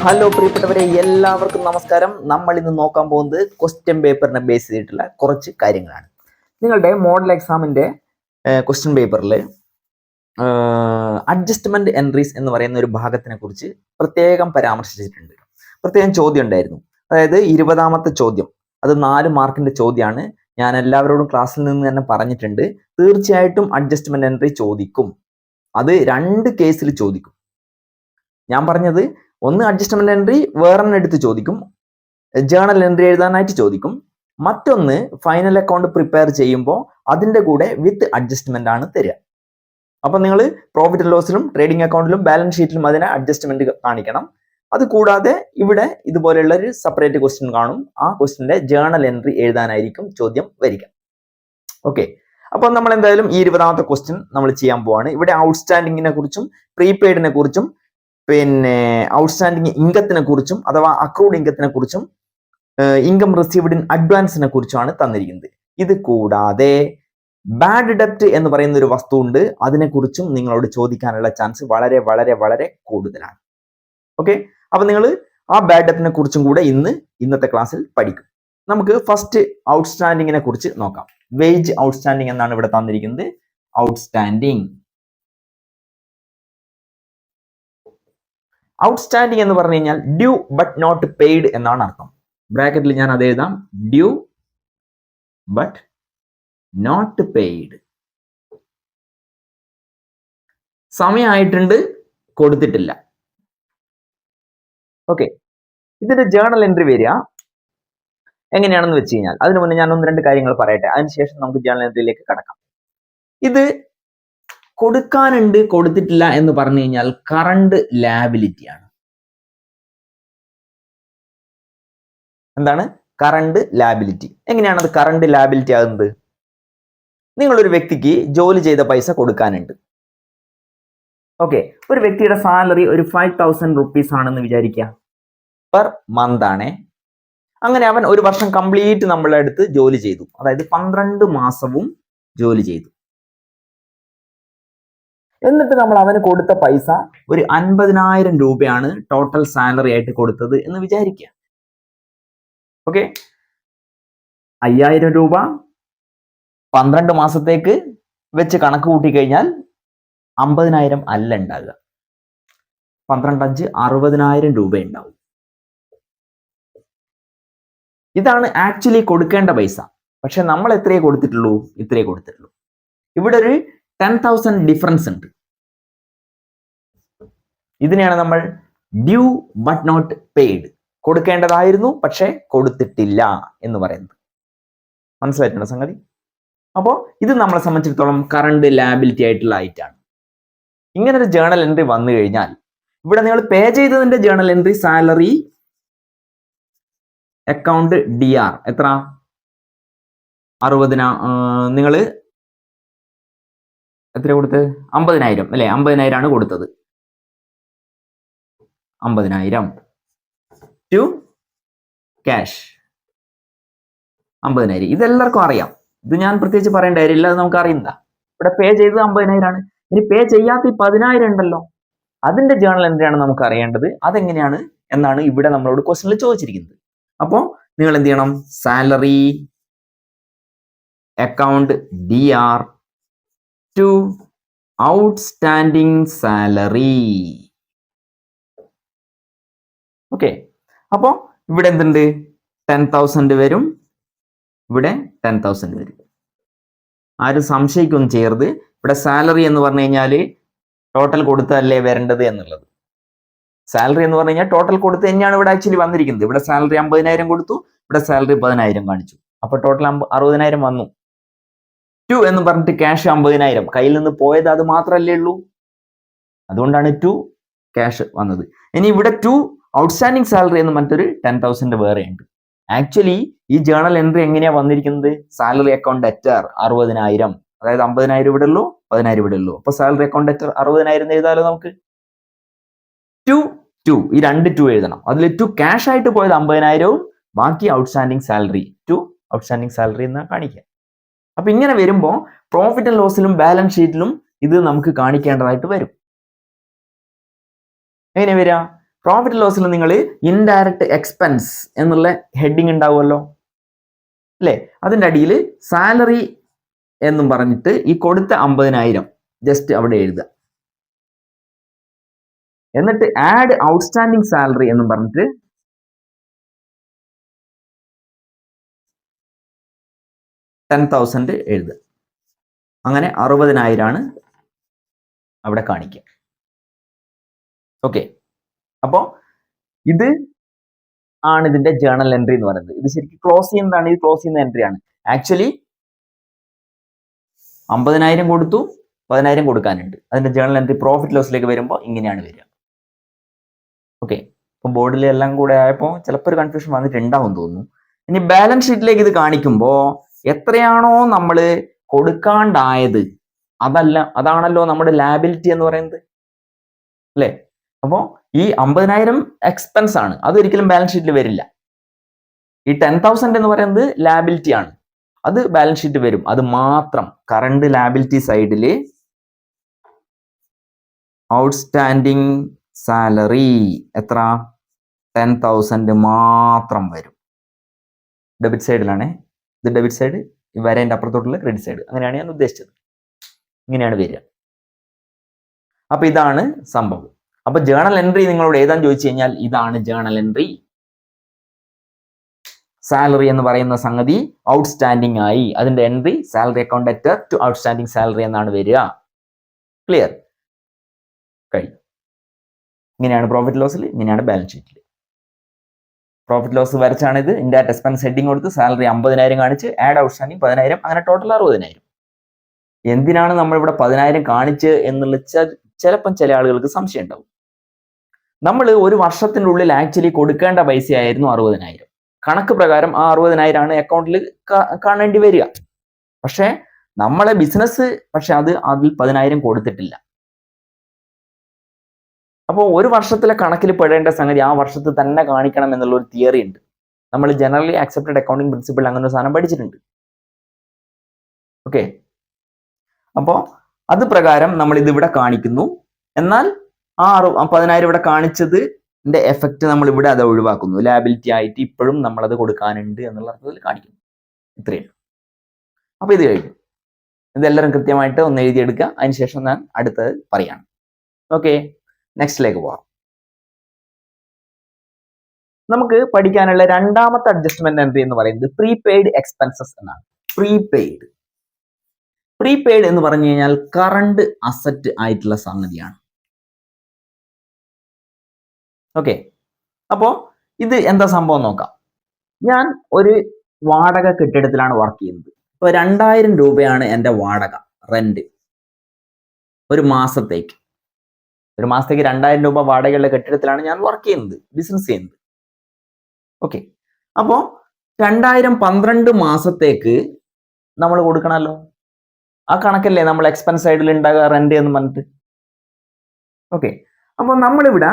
Hello പ്രിയപ്പെട്ടവരെ, എല്ലാവർക്കും നമസ്കാരം. നമ്മൾ ഇന്ന് നോക്കാൻ പോകുന്നത് ക്വസ്റ്റ്യൻ പേപ്പറിനെ ബേസ് ചെയ്തിട്ടുള്ള കുറച്ച് കാര്യങ്ങളാണ്. നിങ്ങളുടെ മോഡൽ എക്സാമിന്റെ ക്വസ്റ്റ്യൻ പേപ്പറിൽ അഡ്ജസ്റ്റ്മെന്റ് എൻട്രീസ് എന്ന് പറയുന്ന ഒരു ഭാഗത്തിനെ കുറിച്ച് പ്രത്യേകം പരാമർശിച്ചിട്ടുണ്ട്. പ്രത്യേകം ചോദ്യം ഉണ്ടായിരുന്നു. അതായത് 20ാമത്തെ ചോദ്യം, അത് 4 മാർക്കിന്റെ ചോദ്യമാണ്. ഞാൻ എല്ലാവരോടും ക്ലാസ്സിൽ നിന്ന് തന്നെ പറഞ്ഞിട്ടുണ്ട്, തീർച്ചയായിട്ടും അഡ്ജസ്റ്റ്മെന്റ് എൻട്രി ചോദിക്കും. അത് 2 കേസിൽ ചോദിക്കും. ഞാൻ പറഞ്ഞത്, ഒന്ന് അഡ്ജസ്റ്റ്മെന്റ് എൻട്രി വേറൊന്നും എടുത്ത് ചോദിക്കും, ജേണൽ എൻട്രി എഴുതാനായിട്ട് ചോദിക്കും. മറ്റൊന്ന് ഫൈനൽ അക്കൗണ്ട് പ്രിപ്പയർ ചെയ്യുമ്പോൾ അതിന്റെ കൂടെ വിത്ത് അഡ്ജസ്റ്റ്മെന്റ് ആണ് തരിക. അപ്പൊ നിങ്ങൾ പ്രോഫിറ്റ് ആൻഡ് ലോസിലും ട്രേഡിംഗ് അക്കൗണ്ടിലും ബാലൻസ് ഷീറ്റിലും അതിനെ അഡ്ജസ്റ്റ്മെന്റ് കാണിക്കണം. അത് കൂടാതെ ഇവിടെ ഇതുപോലെയുള്ള ഒരു സെപ്പറേറ്റ് ക്വസ്റ്റ്യൻ കാണും. ആ ക്വസ്റ്റ്യന്റെ ജേണൽ എൻട്രി എഴുതാനായിരിക്കും ചോദ്യം വരിക. ഓക്കെ, അപ്പൊ നമ്മൾ എന്തായാലും ഈ 20ാമത്തെ ക്വസ്റ്റ്യൻ നമ്മൾ ചെയ്യാൻ പോവാണ്. ഇവിടെ ഔട്ട്സ്റ്റാൻഡിങ്ങിനെ കുറിച്ചും പ്രീപെയ്ഡിനെ കുറിച്ചും പിന്നെ ഔട്ട്സ്റ്റാൻഡിങ് ഇൻകത്തിനെ കുറിച്ചും അഥവാ അക്രൂഡ് ഇൻകത്തിനെ കുറിച്ചും ഇൻകം റിസീവ്ഡ് ഇൻ അഡ്വാൻസിനെ കുറിച്ചുമാണ് തന്നിരിക്കുന്നത്. ഇത് കൂടാതെ ബാഡ് ഡെപ്റ്റ് എന്ന് പറയുന്ന ഒരു വസ്തു ഉണ്ട്, അതിനെക്കുറിച്ചും നിങ്ങളോട് ചോദിക്കാനുള്ള ചാൻസ് വളരെ വളരെ വളരെ കൂടുതലാണ്. ഓക്കെ, അപ്പൊ നിങ്ങൾ ആ ബാഡ് ഡെപ്റ്റിനെ കുറിച്ചും കൂടെ ഇന്നത്തെ ക്ലാസ്സിൽ പഠിക്കും. നമുക്ക് ഫസ്റ്റ് ഔട്ട്സ്റ്റാൻഡിങ്ങിനെ കുറിച്ച് നോക്കാം. വേജ് ഔട്ട്സ്റ്റാൻഡിങ് എന്നാണ് ഇവിടെ തന്നിരിക്കുന്നത്. ഔട്ട്സ്റ്റാൻഡിങ് എന്ന് പറഞ്ഞു കഴിഞ്ഞാൽ ഡ്യൂ ബട്ട് നോട്ട് പെയ്ഡ് എന്നാണ് അർത്ഥം. ബ്രാക്കറ്റിൽ ഞാൻ അത് എഴുതാം, ഡ്യൂ ബട്ട് നോട്ട് പെയ്ഡ്. സമയമായിട്ടുണ്ട്, കൊടുത്തിട്ടില്ല. ഓക്കെ, ഇതിന്റെ ജേണൽ എൻട്രി വരിക എങ്ങനെയാണെന്ന് വെച്ച് കഴിഞ്ഞാൽ, അതിനു മുന്നേ ഞാൻ 1-2 കാര്യങ്ങൾ പറയട്ടെ, അതിനുശേഷം നമുക്ക് ജേണൽ എൻട്രിയിലേക്ക് കടക്കാം. ഇത് കൊടുക്കാനുണ്ട്, കൊടുത്തിട്ടില്ല എന്ന് പറഞ്ഞു കഴിഞ്ഞാൽ കറണ്ട് ലാബിലിറ്റി ആണ്. എന്താണ് കറണ്ട് ലാബിലിറ്റി? എങ്ങനെയാണ് അത് കറണ്ട് ലാബിലിറ്റി ആകുന്നത്? നിങ്ങളൊരു വ്യക്തിക്ക് ജോലി ചെയ്ത പൈസ കൊടുക്കാനുണ്ട്. ഓക്കെ, ഒരു വ്യക്തിയുടെ സാലറി ഒരു 5,000 റുപ്പീസ് ആണെന്ന് വിചാരിക്കുക, പെർ മന്ത് ആണേ. അങ്ങനെ അവൻ ഒരു വർഷം കംപ്ലീറ്റ് നമ്മളെ അടുത്ത് ജോലി ചെയ്തു, അതായത് 12 മാസവും ജോലി ചെയ്തു. എന്നിട്ട് നമ്മൾ അവന് കൊടുത്ത പൈസ ഒരു 50,000 രൂപയാണ് ടോട്ടൽ സാലറി ആയിട്ട് കൊടുത്തത് എന്ന് വിചാരിക്കുക. ഓക്കെ, 5,000 രൂപ 12 മാസത്തേക്ക് വെച്ച് കണക്ക് കൂട്ടി കഴിഞ്ഞാൽ 50,000 അല്ല ഉണ്ടാകുക, 12×5 60,000 രൂപ ഉണ്ടാവും. ഇതാണ് ആക്ച്വലി കൊടുക്കേണ്ട പൈസ. പക്ഷെ നമ്മൾ എത്രയേ കൊടുത്തിട്ടുള്ളൂ? ഇത്രയേ കൊടുത്തിട്ടുള്ളൂ. ഇവിടെ ഒരു 10,000 ഡിഫറൻസ് ഉണ്ട്. ഇതിനെയാണ് നമ്മൾ ഡ്യൂ ബട്ട് നോട്ട് പെയ്ഡ്, കൊടുക്കേണ്ടതായിരുന്നു പക്ഷെ കൊടുത്തിട്ടില്ല എന്ന് പറയുന്നത്. മനസ്സിലായിട്ടുണ്ടോ സംഗതി? അപ്പോൾ ഇത് നമ്മളെ സംബന്ധിച്ചിടത്തോളം കറണ്ട് ലാബിലിറ്റി ആയിട്ടുള്ള ഐറ്റാണ്. ഇങ്ങനെ ഒരു ജേണൽ എൻട്രി വന്നു കഴിഞ്ഞാൽ ഇവിടെ നിങ്ങൾ പേ ചെയ്തതിന്റെ journal entry salary account DR എത്ര? 60. നിങ്ങൾ എത്ര കൊടുത്ത്? 50,000 അല്ലെ? 50,000 ആണ് കൊടുത്തത്. 50,000 ടു ക്യാഷ് 50,000. ഇതെല്ലാവർക്കും അറിയാം, ഇത് ഞാൻ പ്രത്യേകിച്ച് പറയേണ്ട കാര്യമില്ല, അത് നമുക്ക് അറിയുന്നതാ. ഇവിടെ പേ ചെയ്തത് 50,000 ആണ്. ഇനി പേ ചെയ്യാത്ത 10,000 ഉണ്ടല്ലോ, അതിന്റെ ജേണൽ എൻട്രിയാണ് നമുക്ക് അറിയേണ്ടത്. അതെങ്ങനെയാണ് എന്നാണ് ഇവിടെ നമ്മളോട് ക്വസ്റ്റ്യനിൽ ചോദിച്ചിരിക്കുന്നത്. അപ്പോൾ നിങ്ങൾ എന്ത് ചെയ്യണം? Salary account DR to outstanding salary. Okay, അപ്പോൾ ഇവിടെ എന്തുണ്ട്? 10,000 വരും, ഇവിടെ 10,000 വരും. ആരും സംശയിക്കൊന്നും ചെയ്യരുത്. ഇവിടെ സാലറി എന്ന് പറഞ്ഞു കഴിഞ്ഞാൽ ടോട്ടൽ കൊടുത്തല്ലേ വരേണ്ടത് എന്നുള്ളത്. സാലറി എന്ന് പറഞ്ഞു കഴിഞ്ഞാൽ ടോട്ടൽ കൊടുത്ത് തന്നെയാണ് ഇവിടെ ആക്ച്വലി വന്നിരിക്കുന്നത്. ഇവിടെ സാലറി 50,000 കൊടുത്തു, ഇവിടെ സാലറി 10,000 കാണിച്ചു, അപ്പൊ ടോട്ടൽ 60,000 വന്നു. ടു എന്ന് പറഞ്ഞിട്ട് ക്യാഷ് 50,000 കയ്യിൽ നിന്ന് പോയത് അത് മാത്രമല്ലേ ഉള്ളൂ, അതുകൊണ്ടാണ് ടു ക്യാഷ് വന്നത്. ഇനി ഇവിടെ ടു ഔട്ട്സ്റ്റാൻഡിങ് സാലറി എന്ന് മറ്റൊരു 10,000 വേറെ ഉണ്ട്. ആക്ച്വലി ഈ ജേണൽ എൻട്രി എങ്ങനെയാ വന്നിരിക്കുന്നത്? സാലറി അക്കൗണ്ട് ഡെറ്റർ 60,000, അതായത് 50,000 ഇവിടെ ഉള്ളൂ, 10,000 ഇവിടെ ഉള്ളൂ. അപ്പൊ സാലറി അക്കൗണ്ട് ഡെറ്റർ 60,000 എഴുതാലോ നമുക്ക്. ടു ഈ 2 ടു എഴുതണം. അതിൽ ടു ക്യാഷ് ആയിട്ട് പോയത് 50,000, ബാക്കി outstanding salary, to outstanding salary എന്ന് കാണിക്കുക. അപ്പൊ ഇങ്ങനെ വരുമ്പോൾ പ്രോഫിറ്റ് ആൻഡ് ലോസിലും ബാലൻസ് ഷീറ്റിലും ഇത് നമുക്ക് കാണിക്കേണ്ടതായിട്ട് വരും. എങ്ങനെ വരിക? പ്രോഫിറ്റ് ലോസിൽ നിങ്ങൾ ഇൻഡയറക്റ്റ് എക്സ്പെൻസ് എന്നുള്ള ഹെഡിങ് ഉണ്ടാവുമല്ലോ അല്ലേ? അതിൻ്റെ അടിയിൽ സാലറി എന്നും പറഞ്ഞിട്ട് ഈ കൊടുത്ത 50,000 ജസ്റ്റ് അവിടെ എഴുതുക. എന്നിട്ട് ആഡ് ഔട്ട്സ്റ്റാൻഡിങ് സാലറി എന്നും പറഞ്ഞിട്ട് 10,000 എഴുതുക. അങ്ങനെ 60,000 ആണ് അവിടെ കാണിക്കുക. ഓക്കെ, അപ്പോൾ ഇത് ആണ് ഇതിന്റെ ജേണൽ എൻട്രി എന്ന് പറയുന്നത്. ഇത് ശരിക്കും ക്ലോസ് ചെയ്യുന്നതാണ്, ഇത് ക്ലോസ് ചെയ്യുന്ന എൻട്രി ആണ്. ആക്ച്വലി 50,000 കൊടുത്തു, 10,000 കൊടുക്കാനുണ്ട്. അതിന്റെ ജേണൽ എൻട്രി പ്രോഫിറ്റ് ലോസിലേക്ക് വരുമ്പോൾ ഇങ്ങനെയാണ് വരിക. ഓക്കെ, ഇപ്പം ബോർഡിൽ എല്ലാം കൂടെ ആയപ്പോൾ ചിലപ്പോൾ ഒരു കൺഫ്യൂഷൻ വന്നിട്ടുണ്ടാവും തോന്നുന്നു. ഇനി ബാലൻസ് ഷീറ്റിലേക്ക് ഇത് കാണിക്കുമ്പോൾ എത്രയാണോ നമ്മൾ കൊടുക്കാണ്ടായത് അതാണല്ലോ നമ്മുടെ ലാബിലിറ്റി എന്ന് പറയുന്നത് അല്ലേ? അപ്പോൾ ഈ 50,000 എക്സ്പെൻസ് ആണ്, അതൊരിക്കലും ബാലൻസ് ഷീറ്റിൽ വരില്ല. ഈ 10,000 എന്ന് പറയുന്നത് ലാബിലിറ്റി ആണ്, അത് ബാലൻസ് ഷീറ്റ് വരും. അത് മാത്രം കറണ്ട് ലാബിലിറ്റി സൈഡിൽ ഔട്ട്സ്റ്റാൻഡിങ് സാലറി എത്ര 10,000 മാത്രം വരും. ഡെബിറ്റ് സൈഡിലാണ്, ഇത് ഡെബിറ്റ് സൈഡ്, ഈ വരേൻ്റെ അപ്പുറത്തോട്ടുള്ള ക്രെഡിറ്റ് സൈഡ്. അങ്ങനെയാണ് ഞാൻ ഉദ്ദേശിച്ചത്. ഇങ്ങനെയാണ് വരിക. അപ്പൊ ഇതാണ് സംഭവം. അപ്പൊ ജേണൽ എൻട്രി നിങ്ങളോട് ഏതാന്ന് ചോദിച്ചു കഴിഞ്ഞാൽ ഇതാണ് ജേണൽ എൻട്രി. സാലറി എന്ന് പറയുന്ന സംഗതി ഔട്ട്സ്റ്റാൻഡിങ് ആയി, അതിന്റെ entry salary account letter to outstanding salary എന്നാണ് വരിക. ക്ലിയർ? കഴിഞ്ഞു. ഇങ്ങനെയാണ് പ്രോഫിറ്റ് ലോസിൽ, ഇങ്ങനെയാണ് ബാലൻസ് ഷീറ്റിൽ. പ്രോഫിറ്റ് ലോസ് വരച്ചാണ് ഇത്. ഇൻഡയറക്റ്റ് എക്സ്പെൻസ് ഹെഡിങ് കൊടുത്ത് സാലറി 50,000 കാണിച്ച് ആഡ് ഔട്ട്സ്റ്റാൻഡിങ് 10,000, അങ്ങനെ ടോട്ടൽ 60,000. എന്തിനാണ് നമ്മൾ ഇവിടെ 10,000 കാണിച്ച് എന്നുള്ള ചിലപ്പം ചില ആളുകൾക്ക് സംശയം ഉണ്ടാവും. നമ്മൾ ഒരു വർഷത്തിൻ്റെ ഉള്ളിൽ ആക്ച്വലി കൊടുക്കേണ്ട പൈസയായിരുന്നു 60,000. കണക്ക് പ്രകാരം ആ 60,000 ആണ് അക്കൗണ്ടിൽ കാണേണ്ടി വരിക. പക്ഷേ നമ്മളെ ബിസിനസ് അതിൽ 10,000 കൊടുത്തിട്ടില്ല. അപ്പോൾ ഒരു വർഷത്തിലെ കണക്കിൽ പെടേണ്ട സംഗതി ആ വർഷത്തിൽ തന്നെ കാണിക്കണം എന്നുള്ള ഒരു തിയറി ഉണ്ട്. നമ്മൾ ജനറലി ആക്സെപ്റ്റഡ് അക്കൗണ്ടിങ് പ്രിൻസിപ്പിൾ അങ്ങനെ ഒരു സാധനം പഠിച്ചിട്ടുണ്ട്. ഓക്കെ, അപ്പോൾ അത് പ്രകാരം നമ്മൾ ഇത് ഇവിടെ കാണിക്കുന്നു. എന്നാൽ ആ 10,000 ഇവിടെ കാണിച്ചതിന്റെ എഫക്റ്റ് നമ്മൾ ഇവിടെ അത് ഒഴിവാക്കുന്നു. ലാബിലിറ്റി ആയിട്ട് ഇപ്പോഴും നമ്മളത് കൊടുക്കാനുണ്ട് എന്നുള്ള അർത്ഥത്തിൽ കാണിക്കുന്നു. ഇത്രയും. അപ്പൊ ഇത് കഴിഞ്ഞു. ഇതെല്ലാവരും കൃത്യമായിട്ട് ഒന്ന് എഴുതിയെടുക്കുക. അതിനുശേഷം ഞാൻ അടുത്തത് പറയാണ്. ഓക്കെ, നെക്സ്റ്റിലേക്ക് പോവാം. നമുക്ക് പഠിക്കാനുള്ള രണ്ടാമത്തെ അഡ്ജസ്റ്റ്മെന്റ് എൻട്രി എന്ന് പറയുന്നത് പ്രീപെയ്ഡ് എക്സ്പെൻസസ് എന്നാണ്. പ്രീപെയ്ഡ് എന്ന് പറഞ്ഞു കഴിഞ്ഞാൽ കറണ്ട് അസറ്റ് ആയിട്ടുള്ള സംഗതിയാണ്. ഓക്കെ, അപ്പോൾ ഇത് എന്താ സംഭവം നോക്കാം. ഞാൻ ഒരു വാടക കെട്ടിടത്തിലാണ് വർക്ക് ചെയ്യുന്നത്. ഇപ്പോൾ 2,000 രൂപയാണ് എൻ്റെ വാടക, റെന്റ്. ഒരു മാസത്തേക്ക് 2,000 രൂപ വാടകയുള്ള കെട്ടിടത്തിലാണ് ഞാൻ വർക്ക് ചെയ്യുന്നത്, ബിസിനസ് ചെയ്യുന്നത്. ഓക്കെ, അപ്പോൾ 2,000 12 മാസത്തേക്ക് നമ്മൾ കൊടുക്കണമല്ലോ. ആ കണക്കല്ലേ നമ്മൾ എക്സ്പെൻസ് സൈഡിൽ ഉണ്ടാകുക, റെന്റ് എന്ന് പറഞ്ഞിട്ട്. ഓക്കെ, അപ്പോൾ നമ്മളിവിടെ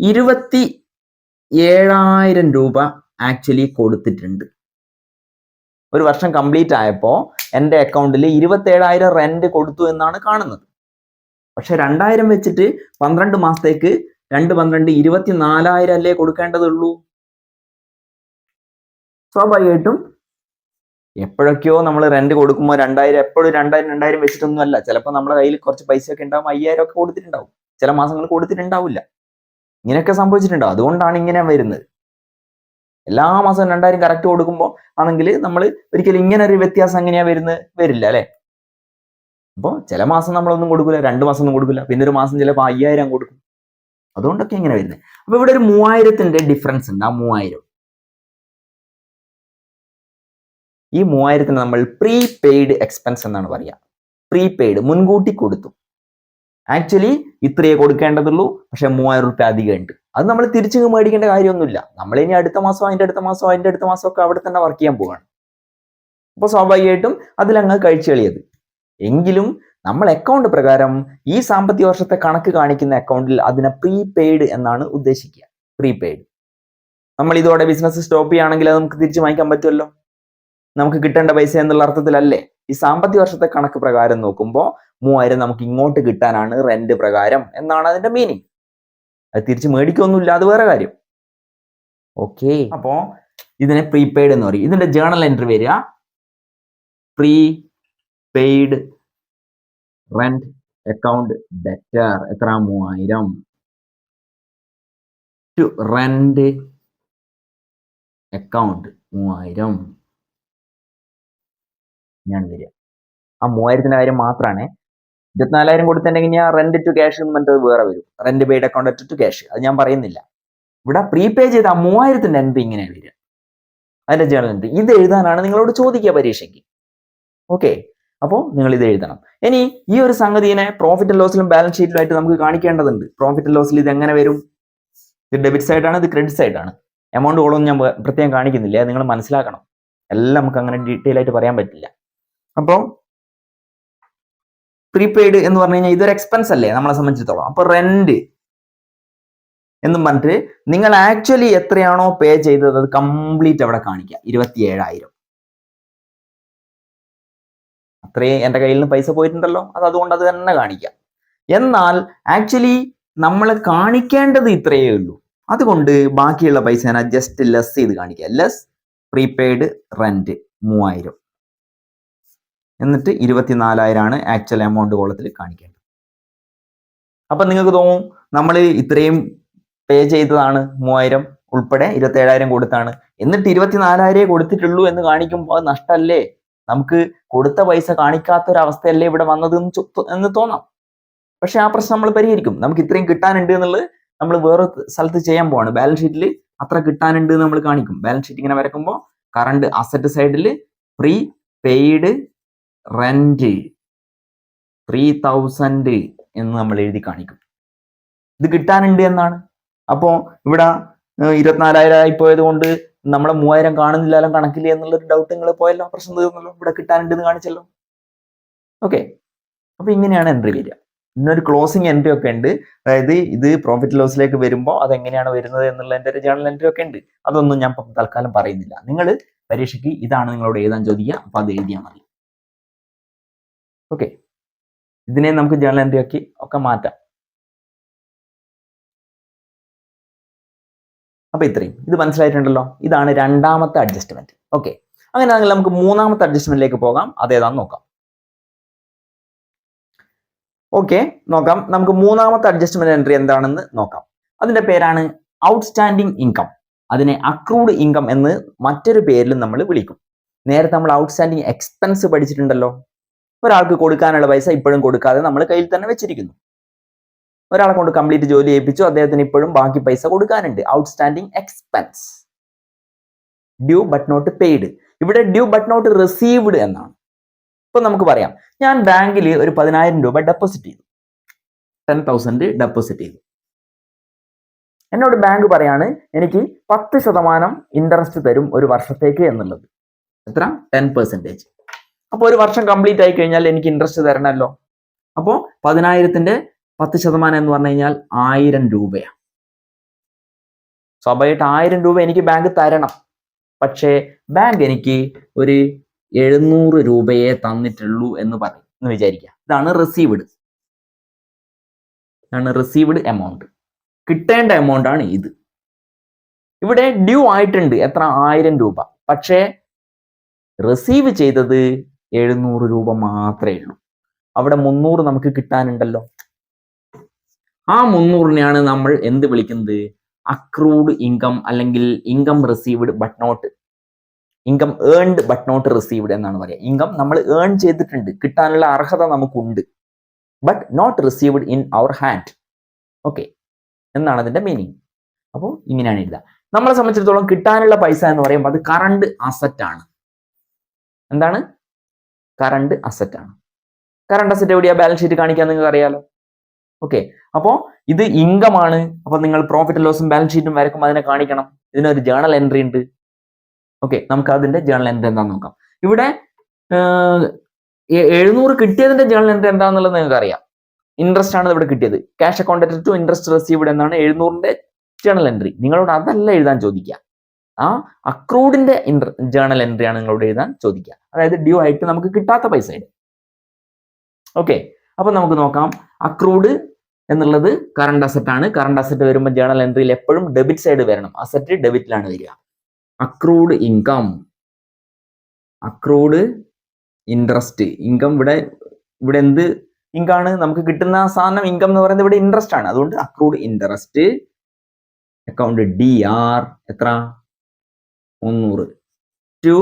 27,000 രൂപ ആക്ച്വലി കൊടുത്തിട്ടുണ്ട്. ഒരു വർഷം കംപ്ലീറ്റ് ആയപ്പോൾ എൻ്റെ അക്കൗണ്ടിൽ 27,000 റെന്റ് കൊടുത്തു എന്നാണ് കാണുന്നത്. പക്ഷെ 2,000 വെച്ചിട്ട് 12 മാസത്തേക്ക് 2 24,000 അല്ലേ കൊടുക്കേണ്ടതുള്ളൂ. സ്വാഭാവികമായിട്ടും എപ്പോഴൊക്കെയോ നമ്മൾ റെന്റ് കൊടുക്കുമ്പോൾ 2,000 എപ്പോഴും 2,000 വെച്ചിട്ടൊന്നും അല്ല. ചിലപ്പോൾ നമ്മുടെ കയ്യിൽ കുറച്ച് പൈസയൊക്കെ ഉണ്ടാവും, 5,000 ഒക്കെ കൊടുത്തിട്ടുണ്ടാവും, ചില മാസങ്ങൾ കൊടുത്തിട്ടുണ്ടാവില്ല. ഇങ്ങനെയൊക്കെ സംഭവിച്ചിട്ടുണ്ടാവും. അതുകൊണ്ടാണ് ഇങ്ങനെ വരുന്നത്. എല്ലാ മാസവും 2,000 കറക്റ്റ് കൊടുക്കുമ്പോൾ ആണെങ്കിൽ നമ്മൾ ഒരിക്കലും ഇങ്ങനെ ഒരു വ്യത്യാസം എങ്ങനെയാ വരില്ല അല്ലെ? അപ്പോൾ ചില മാസം നമ്മളൊന്നും കൊടുക്കില്ല, 2 മാസം ഒന്നും കൊടുക്കില്ല, പിന്നെ ഒരു മാസം ചിലപ്പോൾ 5,000 കൊടുക്കും. അതുകൊണ്ടൊക്കെ ഇങ്ങനെ വരുന്നത്. അപ്പൊ ഇവിടെ ഒരു 3,000ന്റെ ഡിഫറൻസ് ഉണ്ട്. ആ 3,000 ഈ 3,000 നമ്മൾ പ്രീപെയ്ഡ് എക്സ്പെൻസ് എന്നാണ് പറയുക. പ്രീപെയ്ഡ്, മുൻകൂട്ടി കൊടുത്തു. ആക്ച്വലി ഇത്രയേ കൊടുക്കേണ്ടതുള്ളൂ, പക്ഷെ 3,000 രൂപ അധികം ഉണ്ട്. അത് നമ്മൾ തിരിച്ചു മേടിക്കേണ്ട കാര്യമൊന്നുമില്ല. നമ്മൾ ഇനി അടുത്ത മാസം അതിൻ്റെ അടുത്ത മാസം ഒക്കെ അവിടെ തന്നെ വർക്ക് ചെയ്യാൻ പോവാണ്. അപ്പോൾ സ്വാഭാവികമായിട്ടും അതിലങ്ങ് കഴിച്ചു കളിയത്. എങ്കിലും നമ്മൾ അക്കൗണ്ട് പ്രകാരം ഈ സാമ്പത്തിക വർഷത്തെ കണക്ക് കാണിക്കുന്ന അക്കൗണ്ടിൽ അതിനെ പ്രീപെയ്ഡ് എന്നാണ് ഉദ്ദേശിക്കുക. പ്രീപെയ്ഡ്. നമ്മൾ ഇതോടെ ബിസിനസ് സ്റ്റോപ്പ് ചെയ്യുകയാണെങ്കിൽ അത് നമുക്ക് തിരിച്ചു വാങ്ങിക്കാൻ പറ്റുമല്ലോ, നമുക്ക് കിട്ടേണ്ട പൈസ എന്നുള്ള അർത്ഥത്തിലല്ലേ. ഈ സാമ്പത്തിക വർഷത്തെ കണക്ക് പ്രകാരം നോക്കുമ്പോൾ 3,000 നമുക്ക് ഇങ്ങോട്ട് കിട്ടാനാണ് റെന്റ് പ്രകാരം എന്നാണ് അതിന്റെ മീനിങ്. അത് തിരിച്ച് മേടിക്കൊന്നുമില്ല, അത് വേറെ കാര്യം. ഓക്കെ, അപ്പോ ഇതിനെ പ്രീപെയ്ഡ് എന്ന് പറയും. ഇതിന്റെ ജേണൽ എൻട്രി വരിക pre paid rent account debtor എത്ര 3000 ടു റെന്റ് അക്കൗണ്ട് 3000 ഞാൻ വരിക. ആ 3000ന്റെ കാര്യം മാത്രമാണ്. 24,000 കൊടുത്തിട്ടുണ്ടെങ്കിൽ ഞാൻ റെന്റ് ടു ക്യാഷ് എന്ന് പറഞ്ഞത് വേറെ വരും. Rent paid account to cash, അത് ഞാൻ പറയുന്നില്ല. ഇവിടെ പ്രീപേ ചെയ്ത 3000ന്റെ എൻട്രി ഇങ്ങനെയാണ് വരിക, അതിന്റെ ജേണൽ എൻട്രി. ഇത് എഴുതാനാണ് നിങ്ങളോട് ചോദിക്കുക പരീക്ഷയ്ക്ക്. ഓക്കെ, അപ്പോൾ നിങ്ങൾ ഇത് എഴുതണം. ഇനി ഈ ഒരു സംഗതിനെ പ്രോഫിറ്റ് ആൻഡ് ലോസിലും ബാലൻസ് ഷീറ്റിലുമായിട്ട് നമുക്ക് കാണിക്കേണ്ടതുണ്ട്. പ്രോഫിറ്റ് ആൻഡ് ലോസിൽ ഇത് എങ്ങനെ വരും? ഇത് ഡെബിറ്റ് സൈഡാണ്, ഇത് ക്രെഡിറ്റ് സൈഡാണ്. എമൗണ്ട് കോളൊന്നും ഞാൻ പ്രത്യേകം കാണിക്കുന്നില്ല, നിങ്ങൾ മനസ്സിലാക്കണം. എല്ലാം നമുക്ക് അങ്ങനെ ഡീറ്റെയിൽ ആയിട്ട് പറയാൻ പറ്റില്ല. അപ്പോൾ പ്രീപെയ്ഡ് എന്ന് പറഞ്ഞു കഴിഞ്ഞാൽ ഇതൊരു എക്സ്പെൻസ് അല്ലേ നമ്മളെ സംബന്ധിച്ചിടത്തോളം. അപ്പൊ റെന്റ് എന്നും പറഞ്ഞിട്ട് നിങ്ങൾ ആക്ച്വലി എത്രയാണോ പേ ചെയ്തത് അത് കംപ്ലീറ്റ് അവിടെ കാണിക്കുക. 27,000 അത്രയും എൻ്റെ കയ്യിൽ നിന്ന് പൈസ പോയിട്ടുണ്ടല്ലോ, അതുകൊണ്ട് അത് തന്നെ കാണിക്കാം. എന്നാൽ ആക്ച്വലി നമ്മൾ കാണിക്കേണ്ടത് ഇത്രയേ ഉള്ളൂ. അതുകൊണ്ട് ബാക്കിയുള്ള പൈസ ഞാൻ ജസ്റ്റ് ലെസ് ചെയ്ത് കാണിക്കുക. ലെസ് പ്രീപെയ്ഡ് റെന്റ് 3000 എന്നിട്ട് 24,000 ആണ് ആക്ച്വൽ എമൗണ്ട് കോളത്തിൽ കാണിക്കേണ്ടത്. അപ്പൊ നിങ്ങൾക്ക് തോന്നും നമ്മൾ ഇത്രയും പേ ചെയ്തതാണ് 3000 ഉൾപ്പെടെ 27,000 കൊടുത്താണ്, എന്നിട്ട് 24,000 കൊടുത്തിട്ടുള്ളൂ എന്ന് കാണിക്കുമ്പോൾ അത് നഷ്ടമല്ലേ? നമുക്ക് കൊടുത്ത പൈസ കാണിക്കാത്തൊരവസ്ഥയല്ലേ ഇവിടെ വന്നത് എന്ന് തോന്നാം. പക്ഷെ ആ പ്രശ്നം നമ്മൾ പരിഹരിക്കും. നമുക്ക് ഇത്രയും കിട്ടാനുണ്ട് എന്നുള്ളത് നമ്മൾ വേറെ സ്ഥലത്ത് ചെയ്യാൻ പോവാണ്. ബാലൻസ് ഷീറ്റിൽ അത്ര കിട്ടാനുണ്ട് എന്ന് നമ്മൾ കാണിക്കും. ബാലൻസ് ഷീറ്റ് ഇങ്ങനെ വരക്കുമ്പോൾ കറണ്ട് അസറ്റ് സൈഡിൽ പ്രീ പെയ്ഡ് റെന്റ് 3,000 എന്ന് നമ്മൾ എഴുതി കാണിക്കും. ഇത് കിട്ടാനുണ്ട് എന്നാണ്. അപ്പോൾ ഇവിടെ 24,000 ആയി പോയത് കൊണ്ട് നമ്മളെ 3000 കാണുന്നില്ലാലും കണക്കില്ല എന്നുള്ളൊരു ഡൗട്ട് നിങ്ങൾ പോയല്ലോ, പ്രശ്നം തീർന്നല്ലോ. ഇവിടെ കിട്ടാനുണ്ട് എന്ന് കാണിച്ചല്ലോ. ഓക്കെ, അപ്പൊ ഇങ്ങനെയാണ് എൻട്രി വരിക. ഇന്നൊരു ക്ലോസിംഗ് എൻട്രി ഒക്കെ ഉണ്ട്. അതായത് ഇത് പ്രോഫിറ്റ് ലോസിലേക്ക് വരുമ്പോൾ അതെങ്ങനെയാണ് വരുന്നത് എന്നുള്ളതിന്റെ ഒരു ജേണൽ എൻട്രി ഒക്കെ ഉണ്ട്. അതൊന്നും ഞാൻ തൽക്കാലം പറയുന്നില്ല. നിങ്ങൾ പരീക്ഷയ്ക്ക് ഇതാണ് നിങ്ങളോട് എഴുതാൻ ചോദിക്കുക, അപ്പൊ അത് എഴുതിയാൽ മതി. ഓക്കെ, ഇതിനെ നമുക്ക് ജേണൽ എൻട്രി ആക്കി ഒക്കെ മാറ്റാം. അപ്പൊ ഇത്രയും ഇത് മനസ്സിലായിട്ടുണ്ടല്ലോ. ഇതാണ് രണ്ടാമത്തെ അഡ്ജസ്റ്റ്മെന്റ്. ഓക്കെ, അങ്ങനെയാണെങ്കിൽ നമുക്ക് മൂന്നാമത്തെ അഡ്ജസ്റ്റ്മെന്റിലേക്ക് പോകാം. അതേതാന്ന് നോക്കാം. ഓക്കെ, നോക്കാം. നമുക്ക് മൂന്നാമത്തെ അഡ്ജസ്റ്റ്മെന്റ് എൻട്രി എന്താണെന്ന് നോക്കാം. അതിന്റെ പേരാണ് ഔട്ട്സ്റ്റാൻഡിങ് ഇൻകം. അതിനെ അക്രൂഡ് ഇൻകം എന്ന് മറ്റൊരു പേരിലും നമ്മൾ വിളിക്കും. നേരത്തെ നമ്മൾ ഔട്ട്സ്റ്റാൻഡിങ് എക്സ്പെൻസ് പഠിച്ചിട്ടുണ്ടല്ലോ. ഒരാൾക്ക് കൊടുക്കാനുള്ള പൈസ ഇപ്പോഴും കൊടുക്കാതെ നമ്മൾ കയ്യിൽ തന്നെ വെച്ചിരിക്കുന്നു. ഒരാളെ കൊണ്ട് കംപ്ലീറ്റ് ജോലി ചെയ്യിപ്പിച്ചു, അദ്ദേഹത്തിന് ഇപ്പോഴും ബാക്കി പൈസ കൊടുക്കാനുണ്ട്. Outstanding expense. Due but not paid. ഇവിടെ ഡ്യൂ ബട്ട് നോട്ട് റിസീവ്ഡ് എന്നാണ്. ഇപ്പൊ നമുക്ക് പറയാം, ഞാൻ ബാങ്കിൽ ഒരു 10,000 രൂപ ഡെപ്പോസിറ്റ് ചെയ്തു, 10,000 ഡെപ്പോസിറ്റ് ചെയ്തു. എന്നോട് ബാങ്ക് പറയാണ് എനിക്ക് 10% ഇൻട്രസ്റ്റ് തരും ഒരു വർഷത്തേക്ക് എന്നുള്ളത്. എത്ര? 10%. അപ്പോൾ ഒരു വർഷം കംപ്ലീറ്റ് ആയി കഴിഞ്ഞാൽ എനിക്ക് ഇൻട്രസ്റ്റ് തരണമല്ലോ. അപ്പോൾ 10,000ന്റെ 10% എന്ന് പറഞ്ഞു കഴിഞ്ഞാൽ 1000 രൂപയാണ്. സ്വാഭാവികമായിട്ട് 1000 രൂപ എനിക്ക് ബാങ്ക് തരണം. പക്ഷേ ബാങ്ക് എനിക്ക് ഒരു 700 രൂപയെ തന്നിട്ടുള്ളൂ എന്ന് പറയും എന്ന് വിചാരിക്കുക. ഇതാണ് റിസീവ്ഡ്. Received amount. കിട്ടേണ്ട എമൗണ്ട് ആണ് ഇത്. ഇവിടെ ഡ്യൂ ആയിട്ടുണ്ട് എത്ര? 1000 രൂപ. പക്ഷേ റിസീവ് ചെയ്തത് 700 രൂപ മാത്രമേ ഉള്ളൂ. അവിടെ 300 നമുക്ക് കിട്ടാനുണ്ടല്ലോ. ആ 300നെയാണ് നമ്മൾ എന്ത് വിളിക്കുന്നത്? അക്രൂഡ് ഇൻകം അല്ലെങ്കിൽ income received but not, income earned but not received എന്നാണ് പറയുക. ഇൻകം നമ്മൾ ഏൺ ചെയ്തിട്ടുണ്ട്, കിട്ടാനുള്ള അർഹത നമുക്കുണ്ട്, but not received in our hand. Okay, എന്നാണ് അതിന്റെ മീനിങ്. അപ്പോൾ ഇങ്ങനെയാണ് എഴുതുക. നമ്മളെ സംബന്ധിച്ചിടത്തോളം കിട്ടാനുള്ള പൈസ എന്ന് പറയുമ്പോൾ അത് കറണ്ട് അസറ്റ് ആണ്. എന്താണ്? കറണ്ട് അസറ്റ് ആണ്. കറണ്ട് അസറ്റ് എവിടെയാ? ബാലൻസ് ഷീറ്റ് കാണിക്കാൻ നിങ്ങൾക്ക് അറിയാലോ. ഓക്കെ, അപ്പോൾ ഇത് ഇൻകം ആണ്. അപ്പൊ നിങ്ങൾ പ്രോഫിറ്റ് ലോസും ബാലൻസ് ഷീറ്റും വരക്കുമ്പോൾ അതിനെ കാണിക്കണം. ഇതിനൊരു ജേണൽ എൻട്രി ഉണ്ട്. ഓക്കെ, നമുക്ക് അതിന്റെ ജേണൽ എൻട്രി എന്താണെന്ന് നോക്കാം. ഇവിടെ 700 കിട്ടിയതിന്റെ ജേണൽ എൻട്രി എന്താണെന്നുള്ളത് നിങ്ങൾക്ക് അറിയാം. ഇൻട്രസ്റ്റ് ആണ് ഇവിടെ കിട്ടിയത്. Cash accounted to interest received എന്നാണ് 700ന്റെ ജേണൽ എൻട്രി. നിങ്ങളോട് അതല്ല എഴുതാൻ ചോദിക്കുക. ആ അക്രൂഡിന്റെ ജേണൽ എൻട്രി ആണ് നിങ്ങളോട് എഴുതാൻ ചോദിക്കുക. അതായത് ഡ്യൂ ആയിട്ട് നമുക്ക് കിട്ടാത്ത പൈസ. ഓക്കെ, അപ്പൊ നമുക്ക് നോക്കാം. അക്രൂഡ് എന്നുള്ളത് കറണ്ട് അസറ്റ് ആണ്. കറണ്ട് അസറ്റ് വരുമ്പോൾ ജേണൽ എൻട്രിയിൽ എപ്പോഴും ഡെബിറ്റ് സൈഡ് വരണം. അസറ്റ് ഡെബിറ്റിലാണ് വരിക. Accrued income, accrued interest. Income ഇവിടെ എന്ത് ഇൻകം ആണ്? നമുക്ക് കിട്ടുന്ന സാധനം ഇൻകം എന്ന് പറയുന്നത് ഇവിടെ ഇൻട്രസ്റ്റ് ആണ്. അതുകൊണ്ട് അക്രൂഡ് ഇൻട്രസ്റ്റ് അക്കൗണ്ട് DR എത്ര? 300 ടു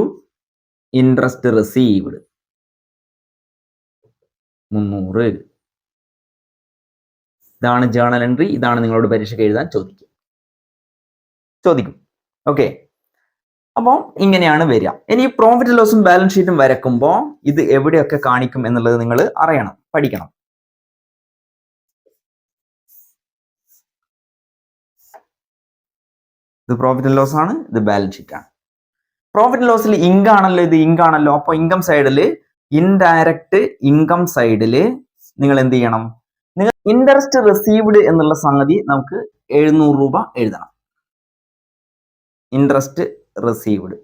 ഇൻട്രസ്റ്റ് റിസീവ്ഡ് 300. ഇതാണ് ജേണൽ എൻട്രി. ഇതാണ് നിങ്ങളോട് പരീക്ഷയ്ക്ക് എഴുതാൻ ചോദിക്കും. ഓക്കെ, അപ്പോൾ ഇങ്ങനെയാണ് വരിക. ഇനി പ്രോഫിറ്റ് ലോസും ബാലൻസ് ഷീറ്റും വരക്കുമ്പോൾ ഇത് എവിടെയൊക്കെ കാണിക്കും എന്നുള്ളത് നിങ്ങൾ അറിയണം, പഠിക്കണം. ഇത് പ്രോഫിറ്റ് ആൻഡ് ലോസ് ആണ്, ഇത് ബാലൻസ് ഷീറ്റ് ആണ്. പ്രോഫിറ്റ് ആൻഡ് ലോസിൽ ഇത് ഇൻകം ആണല്ലോ. അപ്പോൾ ഇൻകം സൈഡിൽ ഇൻഡയറക്റ്റ് ഇൻകം സൈഡിൽ നിങ്ങൾ എന്ത് ചെയ്യണം? നിങ്ങൾ ഇൻട്രസ്റ്റ് റിസീവ്ഡ് എന്നുള്ള സംഗതി നമുക്ക് 700 രൂപ എഴുതണം. ഇൻട്രസ്റ്റ് റിസീവ്ഡ്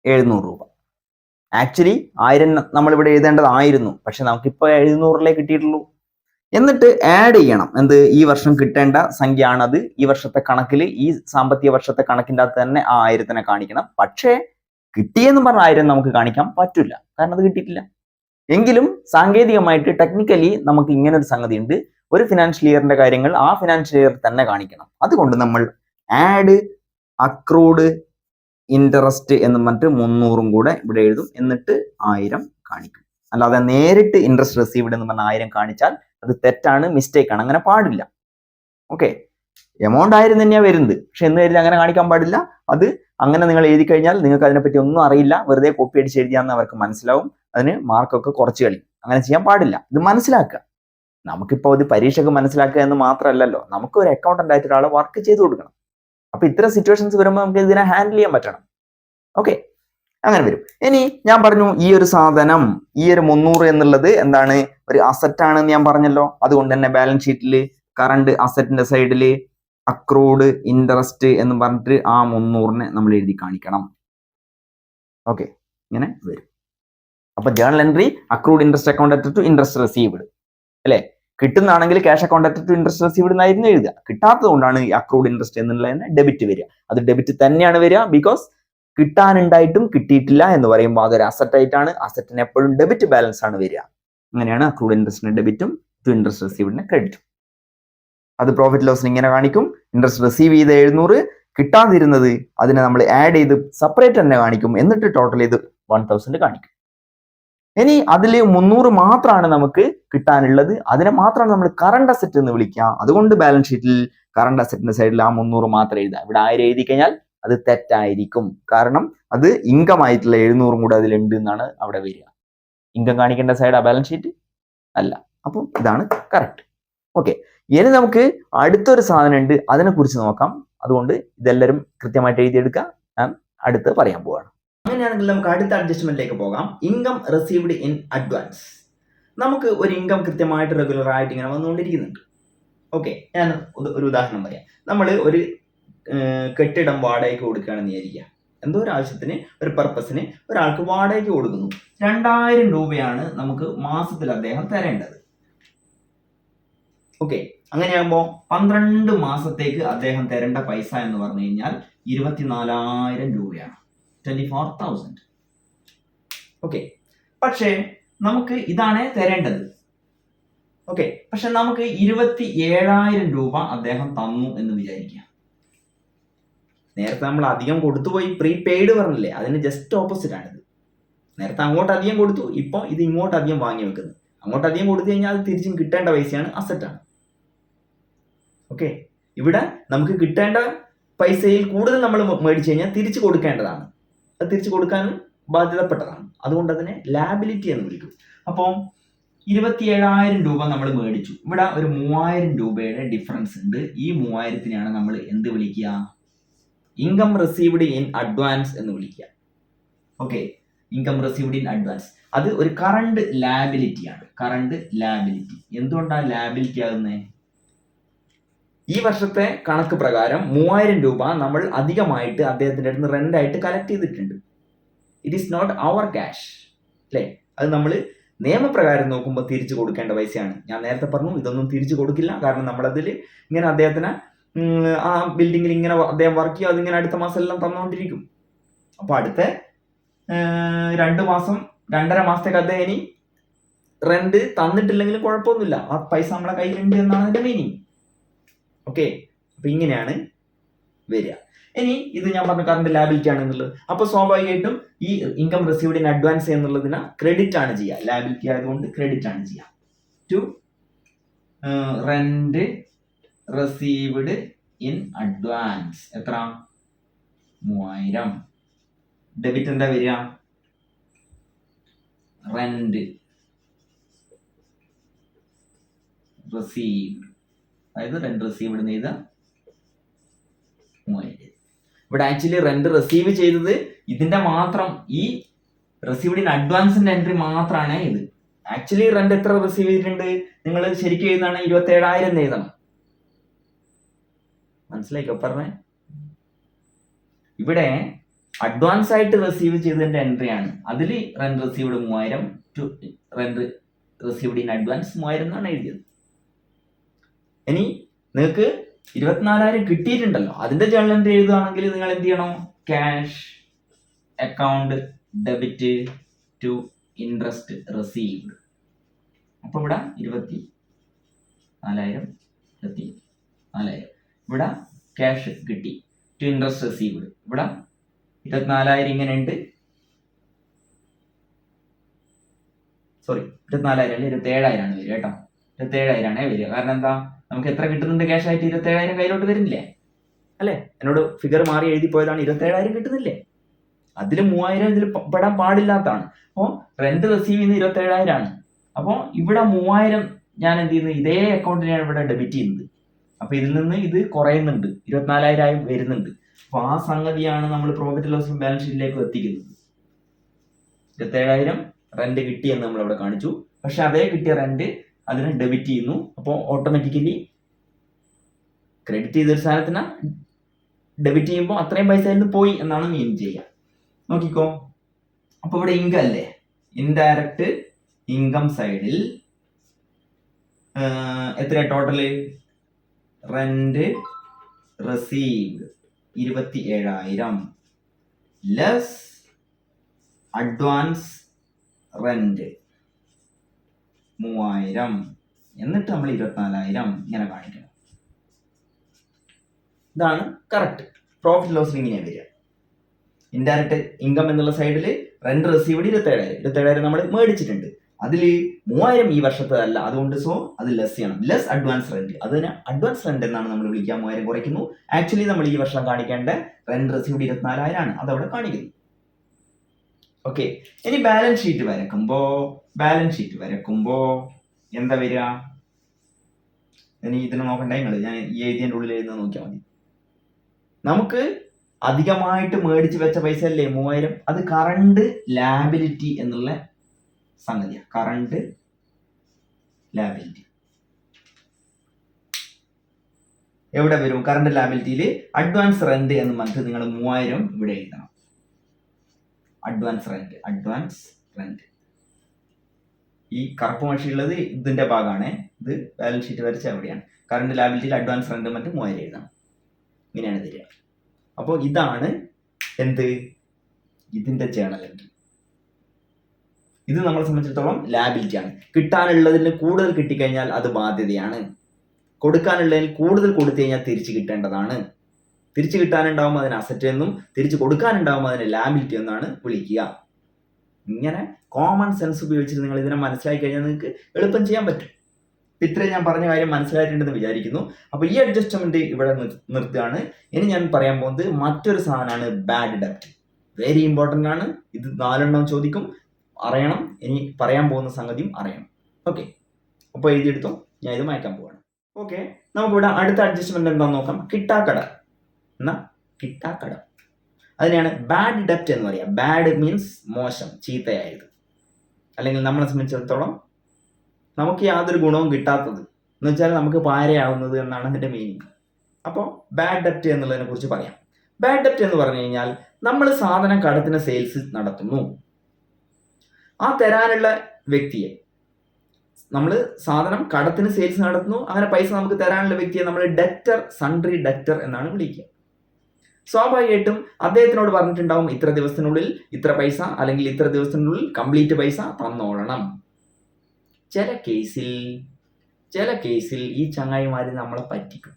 700 രൂപ. ആക്ച്വലി 1000 നമ്മളിവിടെ എഴുതേണ്ടത് 1000, പക്ഷെ നമുക്കിപ്പോൾ 700 കിട്ടിയിട്ടുള്ളൂ. എന്നിട്ട് ആഡ് ചെയ്യണം. എന്ത്? ഈ വർഷം കിട്ടേണ്ട സംഖ്യ ആണത്. ഈ വർഷത്തെ കണക്കിൽ, ഈ സാമ്പത്തിക വർഷത്തെ കണക്കിൻ്റെ അകത്ത് തന്നെ ആ 1000 കാണിക്കണം. പക്ഷേ കിട്ടിയെന്ന് പറഞ്ഞ 1000 നമുക്ക് കാണിക്കാൻ പറ്റില്ല, കാരണം അത് കിട്ടിയിട്ടില്ല. എങ്കിലും സാങ്കേതികമായിട്ട് ടെക്നിക്കലി നമുക്ക് ഇങ്ങനെ ഒരു സംഗതി ഉണ്ട്. ഒരു ഫിനാൻഷ്യൽ ഇയറിന്റെ കാര്യങ്ങൾ ആ ഫിനാൻഷ്യൽ ഇയർ തന്നെ കാണിക്കണം. അതുകൊണ്ട് നമ്മൾ ആഡ് അക്രൂഡ് ഇൻട്രസ്റ്റ് എന്ന് പറഞ്ഞിട്ട് 300 കൂടെ ഇവിടെ എഴുതും. എന്നിട്ട് 1000 കാണിക്കും. അല്ലാതെ നേരിട്ട് ഇൻട്രസ്റ്റ് റിസീവ്ഡ് എന്ന് പറഞ്ഞ 1000 കാണിച്ചാൽ അത് തെറ്റാണ്, മിസ്റ്റേക്ക് ആണ്. അങ്ങനെ പാടില്ല. ഓക്കെ, എമൗണ്ട് 1000 തന്നെയാണ് വരുന്നത്, പക്ഷെ എന്ന് കരുതി അങ്ങനെ കാണിക്കാൻ പാടില്ല. അത് അങ്ങനെ നിങ്ങൾ എഴുതി കഴിഞ്ഞാൽ നിങ്ങൾക്ക് അതിനെപ്പറ്റി ഒന്നും അറിയില്ല, വെറുതെ കോപ്പി അടിച്ച് എഴുതിയാന്ന് അവർക്ക് മനസ്സിലാവും. അതിന് മാർക്കൊക്കെ കുറച്ച് കളി. അങ്ങനെ ചെയ്യാൻ പാടില്ല. ഇത് മനസ്സിലാക്കുക. നമുക്കിപ്പോൾ ഇത് പരീക്ഷയ്ക്ക് മനസ്സിലാക്കുക എന്ന് മാത്രമല്ലല്ലോ, നമുക്ക് ഒരു അക്കൗണ്ടന്റ് ആയിട്ട് ഒരാളെ വർക്ക് ചെയ്ത് കൊടുക്കണം. അപ്പൊ ഇത്തരം സിറ്റുവേഷൻസ് വരുമ്പോൾ നമുക്ക് ഇതിനെ ഹാൻഡിൽ ചെയ്യാൻ പറ്റണം. ഓക്കെ, അങ്ങനെ വരും. ഇനി ഞാൻ പറഞ്ഞു ഈ ഒരു സാധനം, ഈ ഒരു 300 എന്നുള്ളത് എന്താണ്? ഒരു അസറ്റ് ആണെന്ന് ഞാൻ പറഞ്ഞല്ലോ. അതുകൊണ്ട് തന്നെ ബാലൻസ് ഷീറ്റിൽ കറണ്ട് അസറ്റിന്റെ സൈഡിൽ അക്രൂഡ് ഇൻട്രസ്റ്റ് എന്ന് പറഞ്ഞിട്ട് ആ 300 നമ്മൾ എഴുതി കാണിക്കണം. ഓക്കെ, ഇങ്ങനെ വരും. അപ്പൊ journal entry accrued interest account to interest received അല്ലെ? കിട്ടുന്നതാണെങ്കിൽ cash account to interest received എന്നായിരുന്നു എഴുതുക. കിട്ടാത്തത് കൊണ്ടാണ് ഈ അക്രൂഡ് ഇൻട്രസ്റ്റ് എന്നുള്ളതിന് ഡെബിറ്റ് വരിക. അത് ഡെബിറ്റ് തന്നെയാണ് വരിക. ബിക്കോസ് കിട്ടാനുണ്ടായിട്ടും കിട്ടിയിട്ടില്ല എന്ന് പറയുമ്പോൾ അതൊരു അസറ്റ് ആയിട്ടാണ്. അസറ്റിന് എപ്പോഴും ഡെബിറ്റ് ബാലൻസ് ആണ് വരിക. അങ്ങനെയാണ് അക്രൂഡ് ഇൻട്രസ്റ്റിന് ഡെബിറ്റും ടു ഇൻട്രസ്റ്റ് റിസീവ്ഡിന് ക്രെഡിറ്റും. അത് പ്രോഫിറ്റ് ലോസിന് ഇങ്ങനെ കാണിക്കും. ഇൻട്രസ്റ്റ് റിസീവ് ചെയ്ത് 700, കിട്ടാതിരുന്നത് അതിനെ നമ്മൾ ആഡ് ചെയ്ത് സെപ്പറേറ്റ് തന്നെ കാണിക്കും. എന്നിട്ട് ടോട്ടൽ ചെയ്ത് 1000 കാണിക്കും. ഇനി അതിൽ 300 മാത്രമാണ് നമുക്ക് കിട്ടാനുള്ളത്. അതിനെ മാത്രമാണ് നമ്മൾ കറണ്ട് അസറ്റ് എന്ന് വിളിക്കുക. അതുകൊണ്ട് ബാലൻസ് ഷീറ്റിൽ കറണ്ട് അസറ്റിന്റെ സൈഡിൽ ആ 300 മാത്രം എഴുതാം. ഇവിടെ 1000 എഴുതി കഴിഞ്ഞാൽ അത് തെറ്റായിരിക്കും. കാരണം അത് ഇൻകം ആയിട്ടുള്ള 700 കൂടെ അതിലുണ്ട് എന്നാണ് അവിടെ വരിക. ഇൻകം കാണിക്കേണ്ട സൈഡ് ആ ബാലൻസ് ഷീറ്റ് അല്ല. അപ്പം ഇതാണ് കറക്റ്റ്. ഓക്കെ, ഇനി നമുക്ക് അടുത്തൊരു സാധനം ഉണ്ട്, അതിനെ കുറിച്ച് നോക്കാം. അതുകൊണ്ട് ഇതെല്ലാവരും കൃത്യമായിട്ട് എഴുതിയെടുക്കുക. ഞാൻ അടുത്ത് പറയാൻ പോവാണ്. അങ്ങനെയാണെങ്കിൽ നമുക്ക് അടുത്ത അഡ്ജസ്റ്റ്മെന്റിലേക്ക് പോകാം. Income received in advance. നമുക്ക് ഒരു ഇൻകം കൃത്യമായിട്ട് റെഗുലർ ആയിട്ട് ഇങ്ങനെ വന്നുകൊണ്ടിരിക്കുന്നുണ്ട്. ഓക്കെ, ഞാൻ ഒരു ഉദാഹരണം പറയാം. നമ്മൾ ഒരു കെട്ടിടം വാടകയ്ക്ക് കൊടുക്കുകയാണെന്ന് വിചാരിക്കുക. എന്തോ ഒരു ആവശ്യത്തിന്, ഒരു പർപ്പസിന് ഒരാൾക്ക് വാടകയ്ക്ക് കൊടുക്കുന്നു. 2000 രൂപയാണ് നമുക്ക് മാസത്തിൽ അദ്ദേഹം തരേണ്ടത്. ഓക്കെ, അങ്ങനെയാകുമ്പോൾ 12 മാസത്തേക്ക് അദ്ദേഹം തരേണ്ട പൈസ എന്ന് പറഞ്ഞു കഴിഞ്ഞാൽ 24,000 രൂപയാണ്. 24,000. ഓക്കെ, പക്ഷേ നമുക്ക് ഇതാണ് തരേണ്ടത്. ഓക്കെ, പക്ഷെ നമുക്ക് 27,000 രൂപ അദ്ദേഹം തന്നു എന്ന് വിചാരിക്കുക. നേരത്തെ നമ്മൾ അധികം കൊടുത്തുപോയി, പ്രീപെയ്ഡ് പറഞ്ഞില്ലേ, അതിന് ജസ്റ്റ് ഓപ്പോസിറ്റ് ആണിത്. നേരത്തെ അങ്ങോട്ട് അധികം കൊടുത്തു, ഇപ്പോൾ ഇത് ഇങ്ങോട്ട് അധികം വാങ്ങി വെക്കുന്നു. അങ്ങോട്ട് അധികം കൊടുത്തു കഴിഞ്ഞാൽ അത് തിരിച്ചും കിട്ടേണ്ട പൈസയാണ്, അസറ്റാണ്. ഓക്കെ, ഇവിടെ നമുക്ക് കിട്ടേണ്ട പൈസയിൽ കൂടുതൽ നമ്മൾ മേടിച്ചു കഴിഞ്ഞാൽ തിരിച്ചു കൊടുക്കേണ്ടതാണ്. അത് തിരിച്ചു കൊടുക്കാനും ബാധ്യതപ്പെട്ടതാണ്. അതുകൊണ്ട് അതിനെ ലാബിലിറ്റി എന്ന് വിളിക്കും. അപ്പം 27,000 രൂപ നമ്മൾ മേടിച്ചു. ഇവിടെ ഒരു 3,000 രൂപയുടെ ഡിഫറൻസ് ഉണ്ട്. ഈ 3,000-നെയാണ് നമ്മൾ എന്ത് വിളിക്കുക? ഇൻകം റിസീവ്ഡ് ഇൻ അഡ്വാൻസ് എന്ന് വിളിക്കുക. Okay, income received in advance അത് ഒരു കറണ്ട് ലാബിലിറ്റി ആണ്. കറണ്ട് ലാബിലിറ്റി എന്തുകൊണ്ടാണ് ലാബിലിറ്റി ആകുന്നത്? ഈ വർഷത്തെ കണക്ക് പ്രകാരം 3,000 രൂപ നമ്മൾ അധികമായിട്ട് അദ്ദേഹത്തിൻ്റെ അടുത്ത് റെന്റ് ആയിട്ട് കളക്ട് ചെയ്തിട്ടുണ്ട്. It is not our cash അല്ലേ? അത് നമ്മൾ നിയമപ്രകാരം നോക്കുമ്പോൾ തിരിച്ചു കൊടുക്കേണ്ട പൈസയാണ്. ഞാൻ നേരത്തെ പറഞ്ഞു ഇതൊന്നും തിരിച്ചു കൊടുക്കില്ല, കാരണം നമ്മളതിൽ ഇങ്ങനെ അദ്ദേഹത്തിന് ആ ബിൽഡിങ്ങിൽ ഇങ്ങനെ അദ്ദേഹം വർക്ക് ചെയ്യും, അതിങ്ങനെ അടുത്ത മാസം എല്ലാം തന്നുകൊണ്ടിരിക്കും. അപ്പൊ അടുത്ത 2 മാസം 2.5 മാസത്തേക്ക് അദ്ദേഹം ഇനി റെന്റ് തന്നിട്ടില്ലെങ്കിലും കുഴപ്പമൊന്നുമില്ല, ആ പൈസ നമ്മളെ കയ്യിലുണ്ട് എന്നാണ് അതിന്റെ മീനിങ്. ഓക്കെ, അപ്പൊ ഇങ്ങനെയാണ് വരിക. ഇനി ഇത് ഞാൻ പറഞ്ഞ കറണ്ട് ലാബിലിറ്റി ആണ് എന്നുള്ളത്. അപ്പൊ സ്വാഭാവികമായിട്ടും ഈ ഇൻകം റിസീവ്ഡ് ഇൻ അഡ്വാൻസ് എന്നുള്ളതിന് ക്രെഡിറ്റ് ആണ് ചെയ്യുക, ലാബിലിറ്റി ആയതുകൊണ്ട് ക്രെഡിറ്റ് ആണ് ചെയ്യുക. To rent received in advance എത്ര? 3000. ഡെബിറ്റ് എന്താ വരിക? റെന്റ് റിസീവ്ഡ്, അതായത് റെന്റ് റിസീവ്ഡ് ചെയ്ത 3000. ഇവിടെ ആക്ച്വലി റെന്റ് റിസീവ് ചെയ്തത് ഇതിന്റെ മാത്രം ഈ റിസീവ്ഡ് ഇൻ അഡ്വാൻസിന്റെ എൻട്രി മാത്രമാണ് ഇത്. ആക്ച്വലി റെന്റ് എത്ര റിസീവ് ചെയ്തിട്ടുണ്ട് നിങ്ങൾ ശരിക്കും എഴുതാണ് 27,000 എഴുതണം. മനസ്സിലായിക്കോ പറഞ്ഞേ? ഇവിടെ അഡ്വാൻസ് ആയിട്ട് റിസീവ് ചെയ്തതിന്റെ എൻട്രി ആണ്, അതിൽ rent received 3000 to rent received in advance 3000 എന്നാണ് എഴുതിയത്. ഇനി നിങ്ങൾക്ക് 24,000 കിട്ടിയിട്ടുണ്ടല്ലോ, അതിന്റെ ജേണൽ എൻട്രി എഴുതുകയാണെങ്കിൽ നിങ്ങൾ എന്ത് ചെയ്യണം? Cash account debit to interest received. അപ്പൊ ഇവിടെ 24,000 ഇവിടെ ക്യാഷ് കിട്ടി ടു ഇൻട്രസ്റ്റ് റിസീവ്ഡ്. ഇവിടെ 24,000 ഇങ്ങനെ ഉണ്ട്, സോറി 24,000 അല്ല 27,000 ആണ് വരിക കേട്ടോ. 27,000 ആണ് വരിക. കാരണം എന്താ, നമുക്ക് എത്ര കിട്ടുന്നുണ്ട് ക്യാഷ് ആയിട്ട്? 27,000 കയ്യിലോട്ട് വരുന്നില്ലേ അല്ലെ? എന്നോട് ഫിഗർ മാറി എഴുതി പോയതാണ്. 27,000 കിട്ടുന്നില്ലേ? അതിൽ 3000 ഇതിൽ പെടാൻ പാടില്ലാത്തതാണ്. അപ്പോൾ റെന്റ് റിസീവ് ചെയ്യുന്ന 27,000 ആണ്. അപ്പോൾ ഇവിടെ 3000 ഞാൻ എന്ത് ചെയ്യുന്നു? ഇതേ അക്കൗണ്ടിനാണ് ഇവിടെ ഡെബിറ്റ് ചെയ്യുന്നത്. അപ്പൊ ഇതിൽ നിന്ന് ഇത് കുറയുന്നുണ്ട്, 24,000 ആയി വരുന്നുണ്ട്. അപ്പൊ ആ സംഗതിയാണ് നമ്മൾ പ്രോഫിറ്റ് ലോസ് ബാലൻസ് ഷീറ്റിലേക്ക് എത്തിക്കുന്നത്. 27,000 റെന്റ് കിട്ടിയെന്ന് നമ്മൾ അവിടെ കാണിച്ചു. പക്ഷെ അതേ കിട്ടിയ റെന്റ് അതിനെ ഡെബിറ്റ് ചെയ്യുന്നു. അപ്പോൾ ഓട്ടോമാറ്റിക്കലി ക്രെഡിറ്റ് ചെയ്തൊരു സാധനത്തിന് ഡെബിറ്റ് ചെയ്യുമ്പോൾ അത്രയും പൈസ നിന്ന് പോയി എന്നാണ് മീൻ ചെയ്യുക. നോക്കിക്കോ, അപ്പൊ ഇവിടെ ഇൻകം അല്ലേ, ഇൻഡയറക്റ്റ് ഇൻകം സൈഡിൽ എത്ര total? Rent received 27,000 less advance rent 3000, എന്നിട്ട് നമ്മൾ 24,000 ഇങ്ങനെ കാണിക്കണം. ഇതാണ് കറക്റ്റ് പ്രോഫിറ്റ് ലോസ് ഇങ്ങനെ വരിക. ഇൻഡയറക്റ്റ് ഇൻകം എന്നുള്ള സൈഡിൽ റെന്റ് റിസീവ്ഡ് 27,000 നമ്മൾ മേടിച്ചിട്ടുണ്ട്, അതിൽ 3000 ഈ വർഷത്തെ അല്ല, അതുകൊണ്ട് സോ അത് ലെസ് ചെയ്യണം. ലെസ് അഡ്വാൻസ് റെന്റ്, അതിന് അഡ്വാൻസ് റെന്റ് എന്നാണ് നമ്മൾ വിളിക്കുക. 3000 കുറയ്ക്കുന്നു. ആക്ച്വലി നമ്മൾ ഈ വർഷം കാണിക്കേണ്ട റെന്റ് റിസീവ്ഡ് 24,000 ആണ്, അതവിടെ കാണിക്കുന്നു. ഓക്കെ, ഇനി ബാലൻസ് ഷീറ്റ് വരക്കുമ്പോ എന്താ വരിക? ഇനി ഇതിനെ നോക്കണ്ട നിങ്ങൾ, ഞാൻ ഈ എഴുതിയതിൻ്റെ ഉള്ളിൽ എഴുതുന്നത് നോക്കിയാൽ മതി. നമുക്ക് അധികമായിട്ട് മേടിച്ച് വെച്ച പൈസ അല്ലേ 3000, അത് കറണ്ട് ലാബിലിറ്റി എന്നുള്ള സംഗതിയാണ്. കറണ്ട് ലാബിലിറ്റി എവിടെ വരും? കറണ്ട് ലാബിലിറ്റിയിൽ അഡ്വാൻസ് റെന്റ് എന്ന് പറഞ്ഞിട്ട് നിങ്ങൾ 3000 ഇവിടെ എഴുതണം. അഡ്വാൻസ് റെന്റ് ഈ കറുപ്പ് മഷിയുള്ളത് ഇതിന്റെ ഭാഗമാണ്. ഇത് ബാലൻസ് ഷീറ്റ് വരച്ച എവിടെയാണ്? കറണ്ട് ലാബിലിറ്റിയിൽ അഡ്വാൻസ് റെന്റ് മറ്റും 3000 എഴുതണം. ഇങ്ങനെയാണ് തരിക. അപ്പോൾ ഇതാണ് എന്ത്? ഇതിന്റെ ജേണൽ എൻട്രി. ഇത് നമ്മളെ സംബന്ധിച്ചിടത്തോളം ലാബിലിറ്റി ആണ്. കിട്ടാനുള്ളതിന് കൂടുതൽ കിട്ടിക്കഴിഞ്ഞാൽ അത് ബാധ്യതയാണ്. കൊടുക്കാനുള്ളതിൽ കൂടുതൽ കൊടുത്തു കഴിഞ്ഞാൽ തിരിച്ചു കിട്ടേണ്ടതാണ്. തിരിച്ചു കിട്ടാനുണ്ടാവുമ്പോൾ അതിന് അസറ്റ് എന്നും തിരിച്ചു കൊടുക്കാനുണ്ടാവുമ്പോൾ അതിന് ലാബിലിറ്റി എന്നാണ് വിളിക്കുക. ഇങ്ങനെ കോമൺ സെൻസ് ഉപയോഗിച്ചിട്ട് നിങ്ങൾ ഇതിനെ മനസ്സിലാക്കി കഴിഞ്ഞാൽ നിങ്ങൾക്ക് എളുപ്പം ചെയ്യാൻ പറ്റും. ഇത്രയും ഞാൻ പറഞ്ഞ കാര്യം മനസ്സിലായിട്ടുണ്ടെന്ന് വിചാരിക്കുന്നു. അപ്പോൾ ഈ അഡ്ജസ്റ്റ്മെന്റ് ഇവിടെ നിർത്തുകയാണ്. ഇനി ഞാൻ പറയാൻ പോകുന്നത് മറ്റൊരു സാധനമാണ് ബാഡ് ഡെപ്റ്റ്. വെരി ഇമ്പോർട്ടൻ്റ് ആണ്. ഇത് 4 ചോദിക്കും, അറിയണം. ഇനി പറയാൻ പോകുന്ന സംഗതിയും അറിയണം. ഓക്കെ, അപ്പോൾ എഴുതിയെടുത്തോ, ഞാൻ ഇത് മാറ്റാൻ പോവാണ്. ഓക്കെ, നമുക്കിവിടെ അടുത്ത അഡ്ജസ്റ്റ്മെന്റ് എന്താണെന്ന് നോക്കാം. കിട്ടാക്കട. അതിനെയാണ് ബാഡ് ഡെപ്റ്റ് എന്ന് പറയുക. ബാഡ് മീൻസ് മോശം, ചീത്തയായത്, അല്ലെങ്കിൽ നമ്മളെ സംബന്ധിച്ചിടത്തോളം നമുക്ക് യാതൊരു ഗുണവും കിട്ടാത്തത് എന്ന് വെച്ചാൽ നമുക്ക് പാരയാവുന്നത് എന്നാണ് അതിന്റെ മീനിങ്. അപ്പോൾ ബാഡ് ഡെപ്റ്റ് എന്നുള്ളതിനെ കുറിച്ച് പറയാം. ബാഡ് ഡെപ്റ്റ് എന്ന് പറഞ്ഞു കഴിഞ്ഞാൽ നമ്മൾ സാധനം കടത്തിന് സെയിൽസ് നടത്തുന്നു, ആ തരാനുള്ള വ്യക്തിയെ, നമ്മൾ സാധനം കടത്തിന് സെയിൽസ് നടത്തുന്നു, അങ്ങനെ പൈസ നമുക്ക് തരാനുള്ള വ്യക്തിയെ നമ്മൾ ഡെറ്റർ, സൺട്രി ഡെറ്റർ എന്നാണ് വിളിക്കുക. സ്വാഭാവികമായിട്ടും അദ്ദേഹത്തിനോട് പറഞ്ഞിട്ടുണ്ടാവും ഇത്ര ദിവസത്തിനുള്ളിൽ ഇത്ര പൈസ, അല്ലെങ്കിൽ ഇത്ര ദിവസത്തിനുള്ളിൽ കംപ്ലീറ്റ് പൈസ തന്നോളണം. ചില കേസിൽ ഈ ചങ്ങായിമാര് നമ്മളെ പറ്റിക്കും,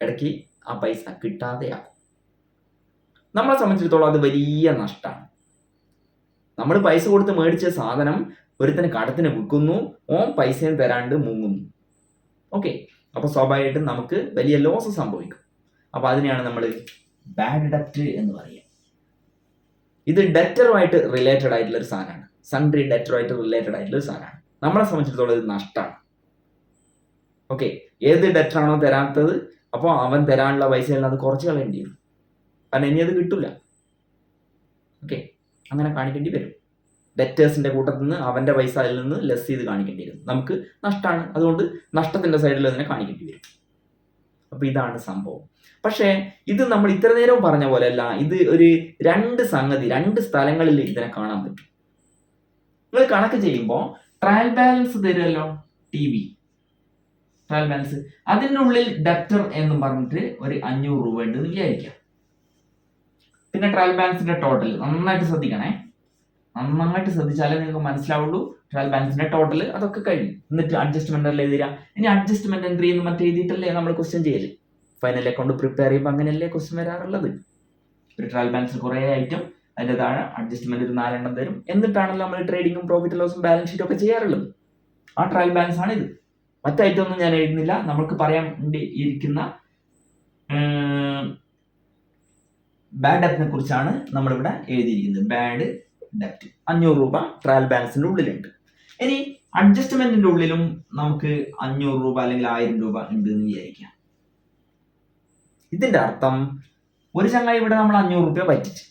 ഇടയ്ക്ക് ആ പൈസ കിട്ടാതെയാക്കും. നമ്മളെ സംബന്ധിച്ചിടത്തോളം അത് വലിയ നഷ്ടമാണ്. നമ്മൾ പൈസ കൊടുത്ത് മേടിച്ച സാധനം ഒരുത്തന് കടത്തിന് വിൽക്കുന്നു, ഓൻ പൈസയും തരാണ്ട് മുങ്ങുന്നു. ഓക്കെ, അപ്പൊ സ്വാഭാവികമായിട്ടും നമുക്ക് വലിയ ലോസ് സംഭവിക്കും. അപ്പൊ അതിനെയാണ് നമ്മൾ ബാഡ് ഡെറ്റ് എന്ന് പറയുക. ഇത് ഡെറ്ററുമായിട്ട് റിലേറ്റഡ് ആയിട്ടുള്ള ഒരു സാധനമാണ്, സൺട്രി ഡെറ്ററുമായിട്ട് റിലേറ്റഡ് ആയിട്ടുള്ള ഒരു സാധനമാണ്. നമ്മളെ സംബന്ധിച്ചിടത്തോളം ഇത് നഷ്ടമാണ്. ഓക്കെ, ഏത് ഡെറ്ററാണോ തരാത്തത്, അപ്പോൾ അവൻ തരാനുള്ള പൈസയിൽ അത് കുറച്ച് കളയേണ്ടി വരും, കാരണം ഇനി അത് കിട്ടില്ല. ഓക്കെ, അങ്ങനെ കാണിക്കേണ്ടി വരും. ഡെറ്റേഴ്സിന്റെ കൂട്ടത്തിൽ നിന്ന് അവന്റെ പൈസ അതിൽ നിന്ന് ലെസ് ചെയ്ത് കാണിക്കേണ്ടി വരും. നമുക്ക് നഷ്ടമാണ്, അതുകൊണ്ട് നഷ്ടത്തിന്റെ സൈഡിൽ അതിനെ കാണിക്കേണ്ടി വരും. അപ്പൊ ഇതാണ് സംഭവം. പക്ഷേ ഇത് നമ്മൾ ഇത്ര നേരവും പറഞ്ഞ പോലെ അല്ല. ഇത് ഒരു രണ്ട് സ്ഥലങ്ങളിൽ ഇതിനെ കാണാൻ പറ്റും. നിങ്ങൾ കണക്ക് ചെയ്യുമ്പോൾ ട്രയൽ ബാലൻസ് തരുമല്ലോ, TV ട്രയൽ ബാലൻസ്, അതിൻ്റെ ഉള്ളിൽ ഡെറ്റർ എന്ന് പറഞ്ഞിട്ട് ഒരു 500 രൂപ ഉണ്ട് എന്ന് വിചാരിക്കാം. പിന്നെ ട്രയൽ ബാലൻസിന്റെ ടോട്ടൽ നന്നായിട്ട് ശ്രദ്ധിക്കണേ, നന്നായിട്ട് ശ്രദ്ധിച്ചാലേ നിങ്ങൾക്ക് മനസ്സിലാവുള്ളൂ. ട്രയൽ ബാലൻസിന്റെ ടോട്ടൽ അതൊക്കെ കഴിഞ്ഞു. എന്നിട്ട് അഡ്ജസ്റ്റ്മെന്റ് അല്ലേ എഴുതുക. ഇനി അഡ്ജസ്റ്റ്മെന്റ് എൻട്രി എന്ന് മറ്റേ എഴുതിയിട്ടല്ലേ നമ്മൾ ക്വസ്റ്റ്യൻ ചെയ്യല്. ഫൈനൽ അക്കൗണ്ട് പ്രിപ്പയർ ചെയ്യുമ്പോൾ അങ്ങനെയല്ലേ ക്വസ്റ്റ്യൻ വരാറുള്ളത്. ഒരു ട്രയൽ ബാലൻസിൽ കുറേ ഐറ്റം, അതിന്റെ താഴെ അഡ്ജസ്റ്റ്മെന്റ് ഒരു 4 എണ്ണം തരും. എന്നിട്ടാണല്ലോ നമ്മൾ ട്രേഡിങ്ങും പ്രോഫിറ്റ് ലോസും ബാലൻസ് ഷീറ്റും ഒക്കെ ചെയ്യാറുള്ളത്. ആ ട്രയൽ ബാലൻസ് ആണ് ഇത്. മറ്റേ ഐറ്റം ഒന്നും ഞാൻ എഴുതുന്നില്ല. നമുക്ക് പറയാൻ ഇരിക്കുന്ന ബാഡ് ഡെറ്റിനെ കുറിച്ചാണ് നമ്മളിവിടെ എഴുതിയിരിക്കുന്നത്. ബാഡ് ഡെറ്റ് 500 രൂപ ട്രയൽ ബാലൻസിന്റെ ഉള്ളിലുണ്ട്. ഇനി അഡ്ജസ്റ്റ്മെന്റിന്റെ ഉള്ളിലും നമുക്ക് 500 രൂപ അല്ലെങ്കിൽ 1000 രൂപ ഉണ്ട് എന്ന് വിചാരിക്കാം. ഇതിന്റെ അർത്ഥം ഒരു ചങ്ങായി ഇവിടെ നമ്മൾ 500 രൂപ പറ്റിച്ചു.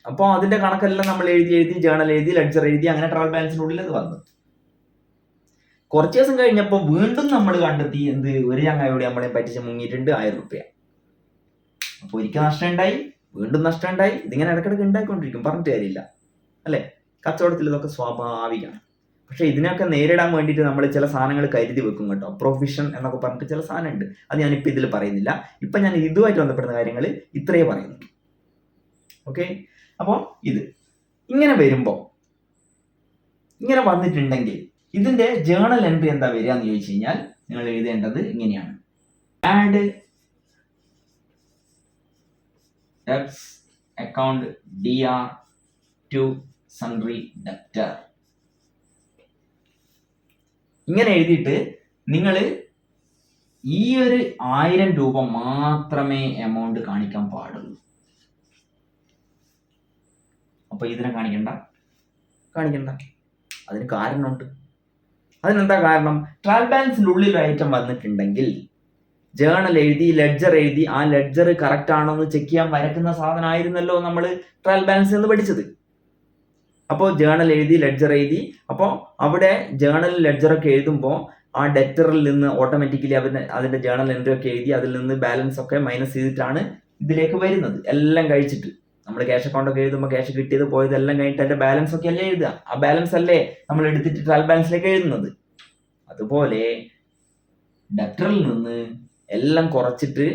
അപ്പോൾ അതിന്റെ കണക്കെല്ലാം നമ്മൾ എഴുതി ജേണൽ എഴുതി ലെഡ്ജർ എഴുതി, അങ്ങനെ ട്രയൽ ബാലൻസിന്റെ ഉള്ളിൽ അത് വന്നു. കുറച്ച് ദിവസം കഴിഞ്ഞപ്പോൾ വീണ്ടും നമ്മൾ കണ്ടെത്തി എന്ത്, ഒരു ചങ്ങായിയോട് നമ്മളെ പറ്റിച്ച് മുങ്ങിയിട്ടുണ്ട് 1000 രൂപ. അപ്പോൾ ഒരിക്കൽ നഷ്ടം ഉണ്ടായി, വീണ്ടും നഷ്ടം ഉണ്ടായി. ഇതിങ്ങനെ ഇടയ്ക്കിടയ്ക്ക് ഉണ്ടായിക്കൊണ്ടിരിക്കും, പറഞ്ഞിട്ട് കാര്യമില്ല അല്ലെ. കച്ചവടത്തിൽ ഇതൊക്കെ സ്വാഭാവികമാണ്. പക്ഷെ ഇതിനൊക്കെ നേരിടാൻ വേണ്ടിയിട്ട് നമ്മൾ ചില സാധനങ്ങൾ കരുതി വെക്കും കേട്ടോ. പ്രൊവിഷൻ എന്നൊക്കെ പറഞ്ഞിട്ട് ചില സാധനം ഉണ്ട്. അത് ഞാനിപ്പോൾ ഇതിൽ പറയുന്നില്ല. ഇപ്പം ഞാൻ ഇതുമായിട്ട് ബന്ധപ്പെടുന്ന കാര്യങ്ങൾ ഇത്രയേ പറയുന്നുള്ളൂ. ഓക്കെ, അപ്പോൾ ഇത് ഇങ്ങനെ വരുമ്പോൾ, ഇങ്ങനെ വന്നിട്ടുണ്ടെങ്കിൽ ഇതിന്റെ ജേണൽ എൻട്രി എന്താ വരിക എന്ന് ചോദിച്ചു കഴിഞ്ഞാൽ നിങ്ങൾ എഴുതേണ്ടത് ഇങ്ങനെയാണ്: bad debts account DR to sundry debtor. ഇങ്ങനെ എഴുതിയിട്ട് നിങ്ങൾ ഈ ഒരു 1000 രൂപ മാത്രമേ എമൗണ്ട് കാണിക്കാൻ പാടുള്ളൂ. അപ്പൊ ഇതിനെ കാണിക്കണ്ട. അതിന് കാരണമുണ്ട്. അതിനെന്താ കാരണം? ട്രയൽ ബാലൻസിന്റെ ഉള്ളിൽ ഐറ്റം വന്നിട്ടുണ്ടെങ്കിൽ ജേണൽ എഴുതി ലെഡ്ജർ എഴുതി, ആ ലെഡ്ജർ കറക്റ്റ് ആണോ എന്ന് ചെക്ക് ചെയ്യാൻ വരക്കുന്ന സാധനമായിരുന്നല്ലോ നമ്മൾ ട്രയൽ ബാലൻസ് എന്ന് പഠിച്ചത്. അപ്പോൾ ജേണൽ എഴുതി ലെഡ്ജർ എഴുതി, അപ്പോൾ അവിടെ ജേണൽ ലെഡ്ജറൊക്കെ എഴുതുമ്പോൾ ആ ഡെറ്ററിൽ നിന്ന് ഓട്ടോമാറ്റിക്കലി അതിന്റെ ജേണൽ എൻട്രി ഒക്കെ എഴുതി അതിൽ നിന്ന് ബാലൻസ് ഒക്കെ മൈനസ് ചെയ്തിട്ടാണ് ഇതിലേക്ക് വരുന്നത്. എല്ലാം കഴിച്ചിട്ട് നമ്മൾ ക്യാഷ് അക്കൗണ്ട് ഒക്കെ എഴുതുമ്പോൾ ക്യാഷ് കിട്ടിയത് പോയത് എല്ലാം കഴിഞ്ഞിട്ട് അതിന്റെ ബാലൻസ് ഒക്കെ അല്ലേ എഴുതുക. ആ ബാലൻസ് അല്ലേ നമ്മൾ എടുത്തിട്ട് ട്രയൽ ബാലൻസിലേക്ക് എഴുതുന്നത്. അതുപോലെ ഡെറ്ററിൽ നിന്ന് എല്ലാം കുറച്ചിട്ട്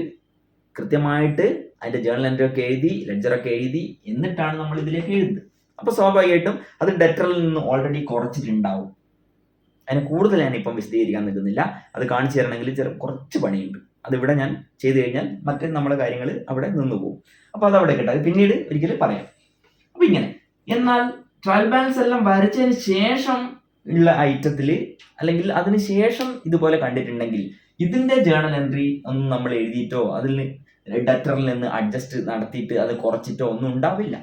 കൃത്യമായിട്ട് അതിന്റെ ജേണൽ എൻട്രി ഒക്കെ എഴുതി ലെഡ്ജറൊക്കെ എഴുതി എന്നിട്ടാണ് നമ്മൾ ഇതിലേക്ക് എഴുതുന്നത്. അപ്പൊ സ്വാഭാവികമായിട്ടും അത് ഡെറ്ററിൽ നിന്ന് ഓൾറെഡി കുറച്ചിട്ടുണ്ടാവും. അതിന് കൂടുതൽ ഞാൻ ഇപ്പം വിശദീകരിക്കാൻ നിൽക്കുന്നില്ല. അത് കാണിച്ചു തരണമെങ്കിൽ കുറച്ച് പണിയുണ്ട്. അതിവിടെ ഞാൻ ചെയ്തു കഴിഞ്ഞാൽ മറ്റേ നമ്മുടെ കാര്യങ്ങൾ അവിടെ നിന്ന് പോകും. അപ്പൊ അതവിടെ കേട്ടോ, അത് പിന്നീട് ഒരിക്കലും പറയാം. അപ്പൊ ഇങ്ങനെ, എന്നാൽ ട്രയൽ ബാലൻസ് എല്ലാം വരച്ചതിന് ശേഷം ഉള്ള ഐറ്റത്തിൽ അല്ലെങ്കിൽ അതിന് ശേഷം ഇതുപോലെ കണ്ടിട്ടുണ്ടെങ്കിൽ ഇതിന്റെ ജേണൽ എൻട്രി ഒന്നും നമ്മൾ എഴുതിയിട്ടോ അതിൽ ഡെറ്ററിൽ നിന്ന് അഡ്ജസ്റ്റ് നടത്തിയിട്ട് അത് കുറച്ചിട്ടോ ഒന്നും ഉണ്ടാവില്ല.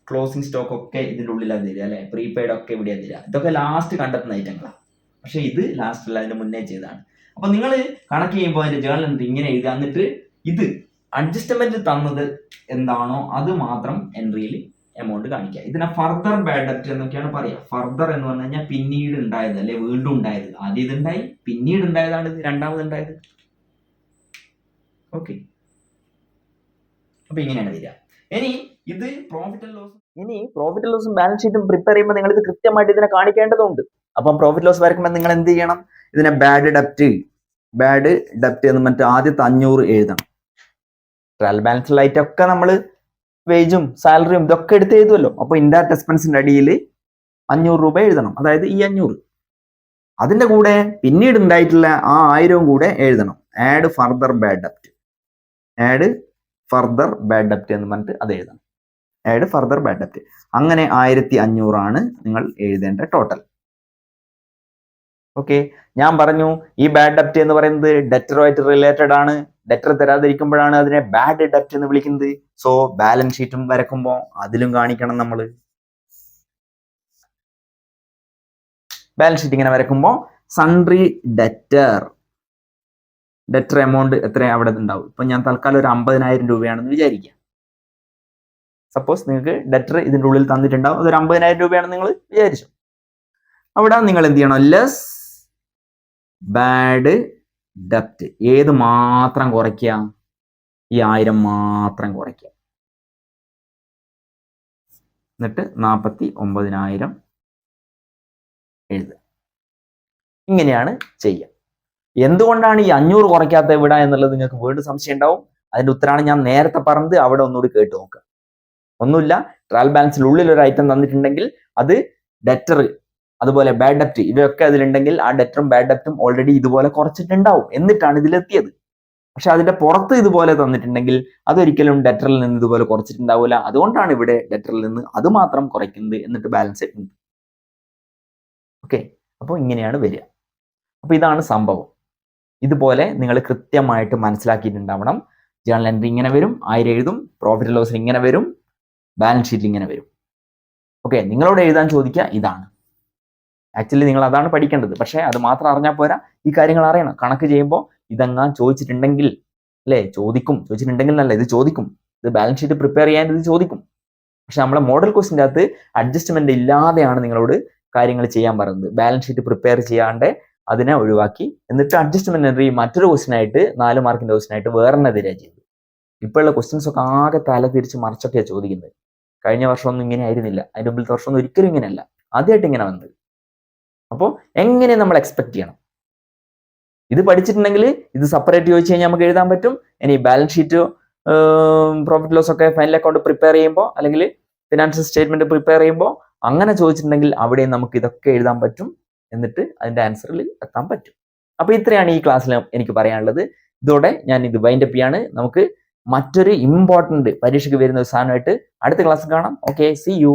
ക്ലോസിംഗ് സ്റ്റോക്ക് ഒക്കെ ഇതിൻ്റെ ഉള്ളിലാണ് തരിക അല്ലെ, പ്രീപെയ്ഡ് ഒക്കെ ഇവിടെ തരിക. ഇതൊക്കെ ലാസ്റ്റ് കണ്ടെത്തുന്ന ഐറ്റങ്ങളാണ്. പക്ഷെ ഇത് ലാസ്റ്റ് അല്ല, അതിന്റെ മുന്നേ ചെയ്താണ്. അപ്പൊ നിങ്ങൾ കണക്ക് ചെയ്യുമ്പോൾ അതിന്റെ ജേണൽ എൻട്രി ഇങ്ങനെ എഴുതുക. എന്നിട്ട് ഇത് അഡ്ജസ്റ്റ്മെന്റ് തന്നത് എന്താണോ അത് മാത്രം എൻട്രിയിൽ എമൗണ്ട് കാണിക്കുക. ഇതിനെ ഫർദർ ബാഡ് ഡെറ്റ് എന്നൊക്കെയാണ് പറയുക. ഫർദർ എന്ന് പറഞ്ഞു കഴിഞ്ഞാൽ പിന്നീട് ഉണ്ടായത് അല്ലെ, വീണ്ടും ഉണ്ടായത്. ആദ്യം ഇതുണ്ടായി, പിന്നീട് ഉണ്ടായതാണ് ഇത് രണ്ടാമത് ഉണ്ടായത്. ഓക്കെ, അപ്പൊ ഇങ്ങനെയാണ് വരിക. ഇനി ഇത് പ്രോഫിറ്റ് ആൻഡ് ലോസ് ഇനി പ്രോഫിറ്റ് ലോസും ബാലൻസ് ഷീറ്റും പ്രിപ്പയർ ചെയ്യുമ്പോൾ നിങ്ങൾ ഇത് കൃത്യമായിട്ട് ഇതിനെ കാണിക്കേണ്ടതുണ്ട്. അപ്പം പ്രോഫിറ്റ് ലോസ് വരയ്ക്കുമ്പോൾ നിങ്ങൾ എന്ത് ചെയ്യണം? ഇതിനെ ബാഡ് ഡെപ്റ്റ് എന്ന് മറ്റേ ആദ്യത്തെ 500 എഴുതണം. ട്രയൽ ബാലൻസിലായിട്ട് ഒക്കെ നമ്മൾ വേജും സാലറിയും ഇതൊക്കെ എടുത്ത് എഴുതുമല്ലോ. അപ്പോൾ ഇൻഡയറക്റ്റ് എക്സ്പെൻസിന്റെ അടിയിൽ 500 രൂപ എഴുതണം. അതായത് ഈ 500. അതിന്റെ കൂടെ പിന്നീട് ഉണ്ടായിട്ടുള്ള ആ 1000 കൂടെ എഴുതണം. ആഡ് ഫർദർ ബാഡ് ഡെപ്റ്റ് എന്ന് പറഞ്ഞിട്ട് അത് എഴുതണം. ആഡ് ഫർദർ ബാഡ് ഡെപ്റ്റ്. അങ്ങനെ 1500 ആണ് നിങ്ങൾ എഴുതേണ്ട ടോട്ടൽ. ഓക്കെ, ഞാൻ പറഞ്ഞു ഈ ബാഡ് ഡെപ്റ്റ് എന്ന് പറയുന്നത് ഡെറ്ററുമായിട്ട് റിലേറ്റഡ് ആണ്. ഡെറ്റർ തരാതിരിക്കുമ്പോഴാണ് അതിനെ ബാഡ് ഡെപ്റ്റ് എന്ന് വിളിക്കുന്നത്. സോ ബാലൻസ് ഷീറ്റും വരക്കുമ്പോൾ അതിലും കാണിക്കണം നമ്മൾ. ബാലൻസ് ഷീറ്റ് ഇങ്ങനെ വരക്കുമ്പോൾ സൺട്രി ഡെറ്റർ എമൗണ്ട് എത്ര അവിടെ ഉണ്ടാവും. ഇപ്പൊ ഞാൻ തൽക്കാലം ഒരു 50,000 രൂപയാണെന്ന് വിചാരിക്കുക. സപ്പോസ് നിങ്ങൾക്ക് ഡെറ്റർ ഇതിൻ്റെ ഉള്ളിൽ തന്നിട്ടുണ്ടാവും, അതൊരു 50,000 രൂപയാണെന്ന് നിങ്ങൾ വിചാരിച്ചു. അവിടെ നിങ്ങൾ എന്ത് ചെയ്യണം? ലെസ് ബാഡ് ഡെപ്റ്റ്. ഏത് മാത്രം കുറയ്ക്കുക? ഈ 1000 മാത്രം കുറയ്ക്കുക. എന്നിട്ട് 49,000 എഴുതുക. ഇങ്ങനെയാണ് ചെയ്യുക. എന്തുകൊണ്ടാണ് ഈ 500 കുറയ്ക്കാത്ത ഇവിടെ എന്നുള്ളത് നിങ്ങൾക്ക് വീണ്ടും സംശയം ഉണ്ടാവും. അതിന്റെ ഉത്തരമാണ് ഞാൻ നേരത്തെ പറഞ്ഞത്. അവിടെ ഒന്നുകൂടി കേട്ട് നോക്കുക. ഒന്നുമില്ല, ട്രയൽ ബാലൻസിനുള്ളിൽ ഒരു ഐറ്റം തന്നിട്ടുണ്ടെങ്കിൽ അത് ഡെറ്റർ അതുപോലെ ബാഡ് ഡെപ്റ്റ് ഇവയൊക്കെ അതിലുണ്ടെങ്കിൽ ആ ഡെറ്ററും ബാഡ് ഡെപ്റ്റും ഓൾറെഡി ഇതുപോലെ കുറച്ചിട്ടുണ്ടാവും. എന്നിട്ടാണ് ഇതിലെത്തിയത്. പക്ഷെ അതിന്റെ പുറത്ത് ഇതുപോലെ തന്നിട്ടുണ്ടെങ്കിൽ അതൊരിക്കലും ഡെറ്ററിൽ നിന്ന് ഇതുപോലെ കുറച്ചിട്ടുണ്ടാവില്ല. അതുകൊണ്ടാണ് ഇവിടെ ഡെറ്ററിൽ നിന്ന് അത് മാത്രം കുറയ്ക്കുന്നത്, എന്നിട്ട് ബാലൻസ് ഇട്ടുണ്ട്. ഓക്കെ, അപ്പോൾ ഇങ്ങനെയാണ് വരിക. അപ്പോൾ ഇതാണ് സംഭവം. ഇതുപോലെ നിങ്ങൾ കൃത്യമായിട്ട് മനസ്സിലാക്കിയിട്ടുണ്ടാവണം. ജേണൽ എൻട്രി ഇങ്ങനെ വരും, 1000 എഴുതും, പ്രോഫിറ്റ് ലോസിൽ ഇങ്ങനെ വരും, ബാലൻസ് ഷീറ്റിൽ ഇങ്ങനെ വരും. ഓക്കെ, നിങ്ങളോട് എഴുതാൻ ചോദിക്കുക ഇതാണ്. ആക്ച്വലി നിങ്ങൾ അതാണ് പഠിക്കേണ്ടത്. പക്ഷേ അത് മാത്രം അറിഞ്ഞാൽ പോരാ, ഈ കാര്യങ്ങൾ അറിയണം. കണക്ക് ചെയ്യുമ്പോൾ ഇതെങ്ങാൻ ചോദിച്ചിട്ടുണ്ടെങ്കിൽ അല്ലേ, ചോദിച്ചിട്ടുണ്ടെങ്കിൽ എന്നല്ല, ഇത് ചോദിക്കും. ഇത് ബാലൻസ് ഷീറ്റ് പ്രിപ്പയർ ചെയ്യാൻ ഇത് ചോദിക്കും. പക്ഷെ നമ്മളെ മോഡൽ ക്വസ്റ്റിൻ്റെ അകത്ത് അഡ്ജസ്റ്റ്മെന്റ് ഇല്ലാതെയാണ് നിങ്ങളോട് കാര്യങ്ങൾ ചെയ്യാൻ പറയുന്നത്. ബാലൻസ് ഷീറ്റ് പ്രിപ്പയർ ചെയ്യാണ്ട് അതിനെ ഒഴിവാക്കി എന്നിട്ട് അഡ്ജസ്റ്റ്മെന്റ് എൻട്രി മറ്റൊരു ക്വസ്റ്റിനായിട്ട് 4 മാർക്കിന്റെ ക്വസ്റ്റിനായിട്ട് വേറെ തരിക ചെയ്തു. ഇപ്പോഴുള്ള ക്വസ്റ്റ്യൻസ് ഒക്കെ ആകെ തല തിരിച്ച് മറിച്ചൊക്കെയാണ് ചോദിക്കുന്നത്. കഴിഞ്ഞ വർഷമൊന്നും ഇങ്ങനെ ആയിരുന്നില്ല, അതിന്റെ മുമ്പിലത്തെ വർഷമൊന്നും ഒരിക്കലും ഇങ്ങനെയല്ല, ആദ്യമായിട്ട് ഇങ്ങനെ വന്നത്. അപ്പോൾ എങ്ങനെ നമ്മൾ എക്സ്പെക്ട് ചെയ്യണം? ഇത് പഠിച്ചിട്ടുണ്ടെങ്കിൽ ഇത് സെപ്പറേറ്റ് ചോദിച്ചു കഴിഞ്ഞാൽ നമുക്ക് എഴുതാൻ പറ്റും. ഇനി ബാലൻസ് ഷീറ്റ് പ്രോഫിറ്റ് ലോസ് ഒക്കെ ഫൈനൽ അക്കൗണ്ട് പ്രിപ്പയർ ചെയ്യുമ്പോൾ അല്ലെങ്കിൽ ഫിനാൻഷ്യൽ സ്റ്റേറ്റ്മെന്റ് പ്രിപ്പയർ ചെയ്യുമ്പോൾ അങ്ങനെ ചോദിച്ചിട്ടുണ്ടെങ്കിൽ അവിടെ നമുക്ക് ഇതൊക്കെ എഴുതാൻ പറ്റും. എന്നിട്ട് അതിന്റെ ആൻസറിൽ എത്താൻ പറ്റും. അപ്പൊ ഇത്രയാണ് ഈ ക്ലാസ്സിൽ എനിക്ക് പറയാനുള്ളത്. ഇതോടെ ഞാൻ ഇത് വൈൻഡ് അപ്പ് ചെയ്യാണ്. നമുക്ക് മറ്റൊരു ഇമ്പോർട്ടന്റ് പരീക്ഷയ്ക്ക് വരുന്ന ഒരു സാധനമായിട്ട് അടുത്ത ക്ലാസ്സിൽ കാണാം. Okay, see U.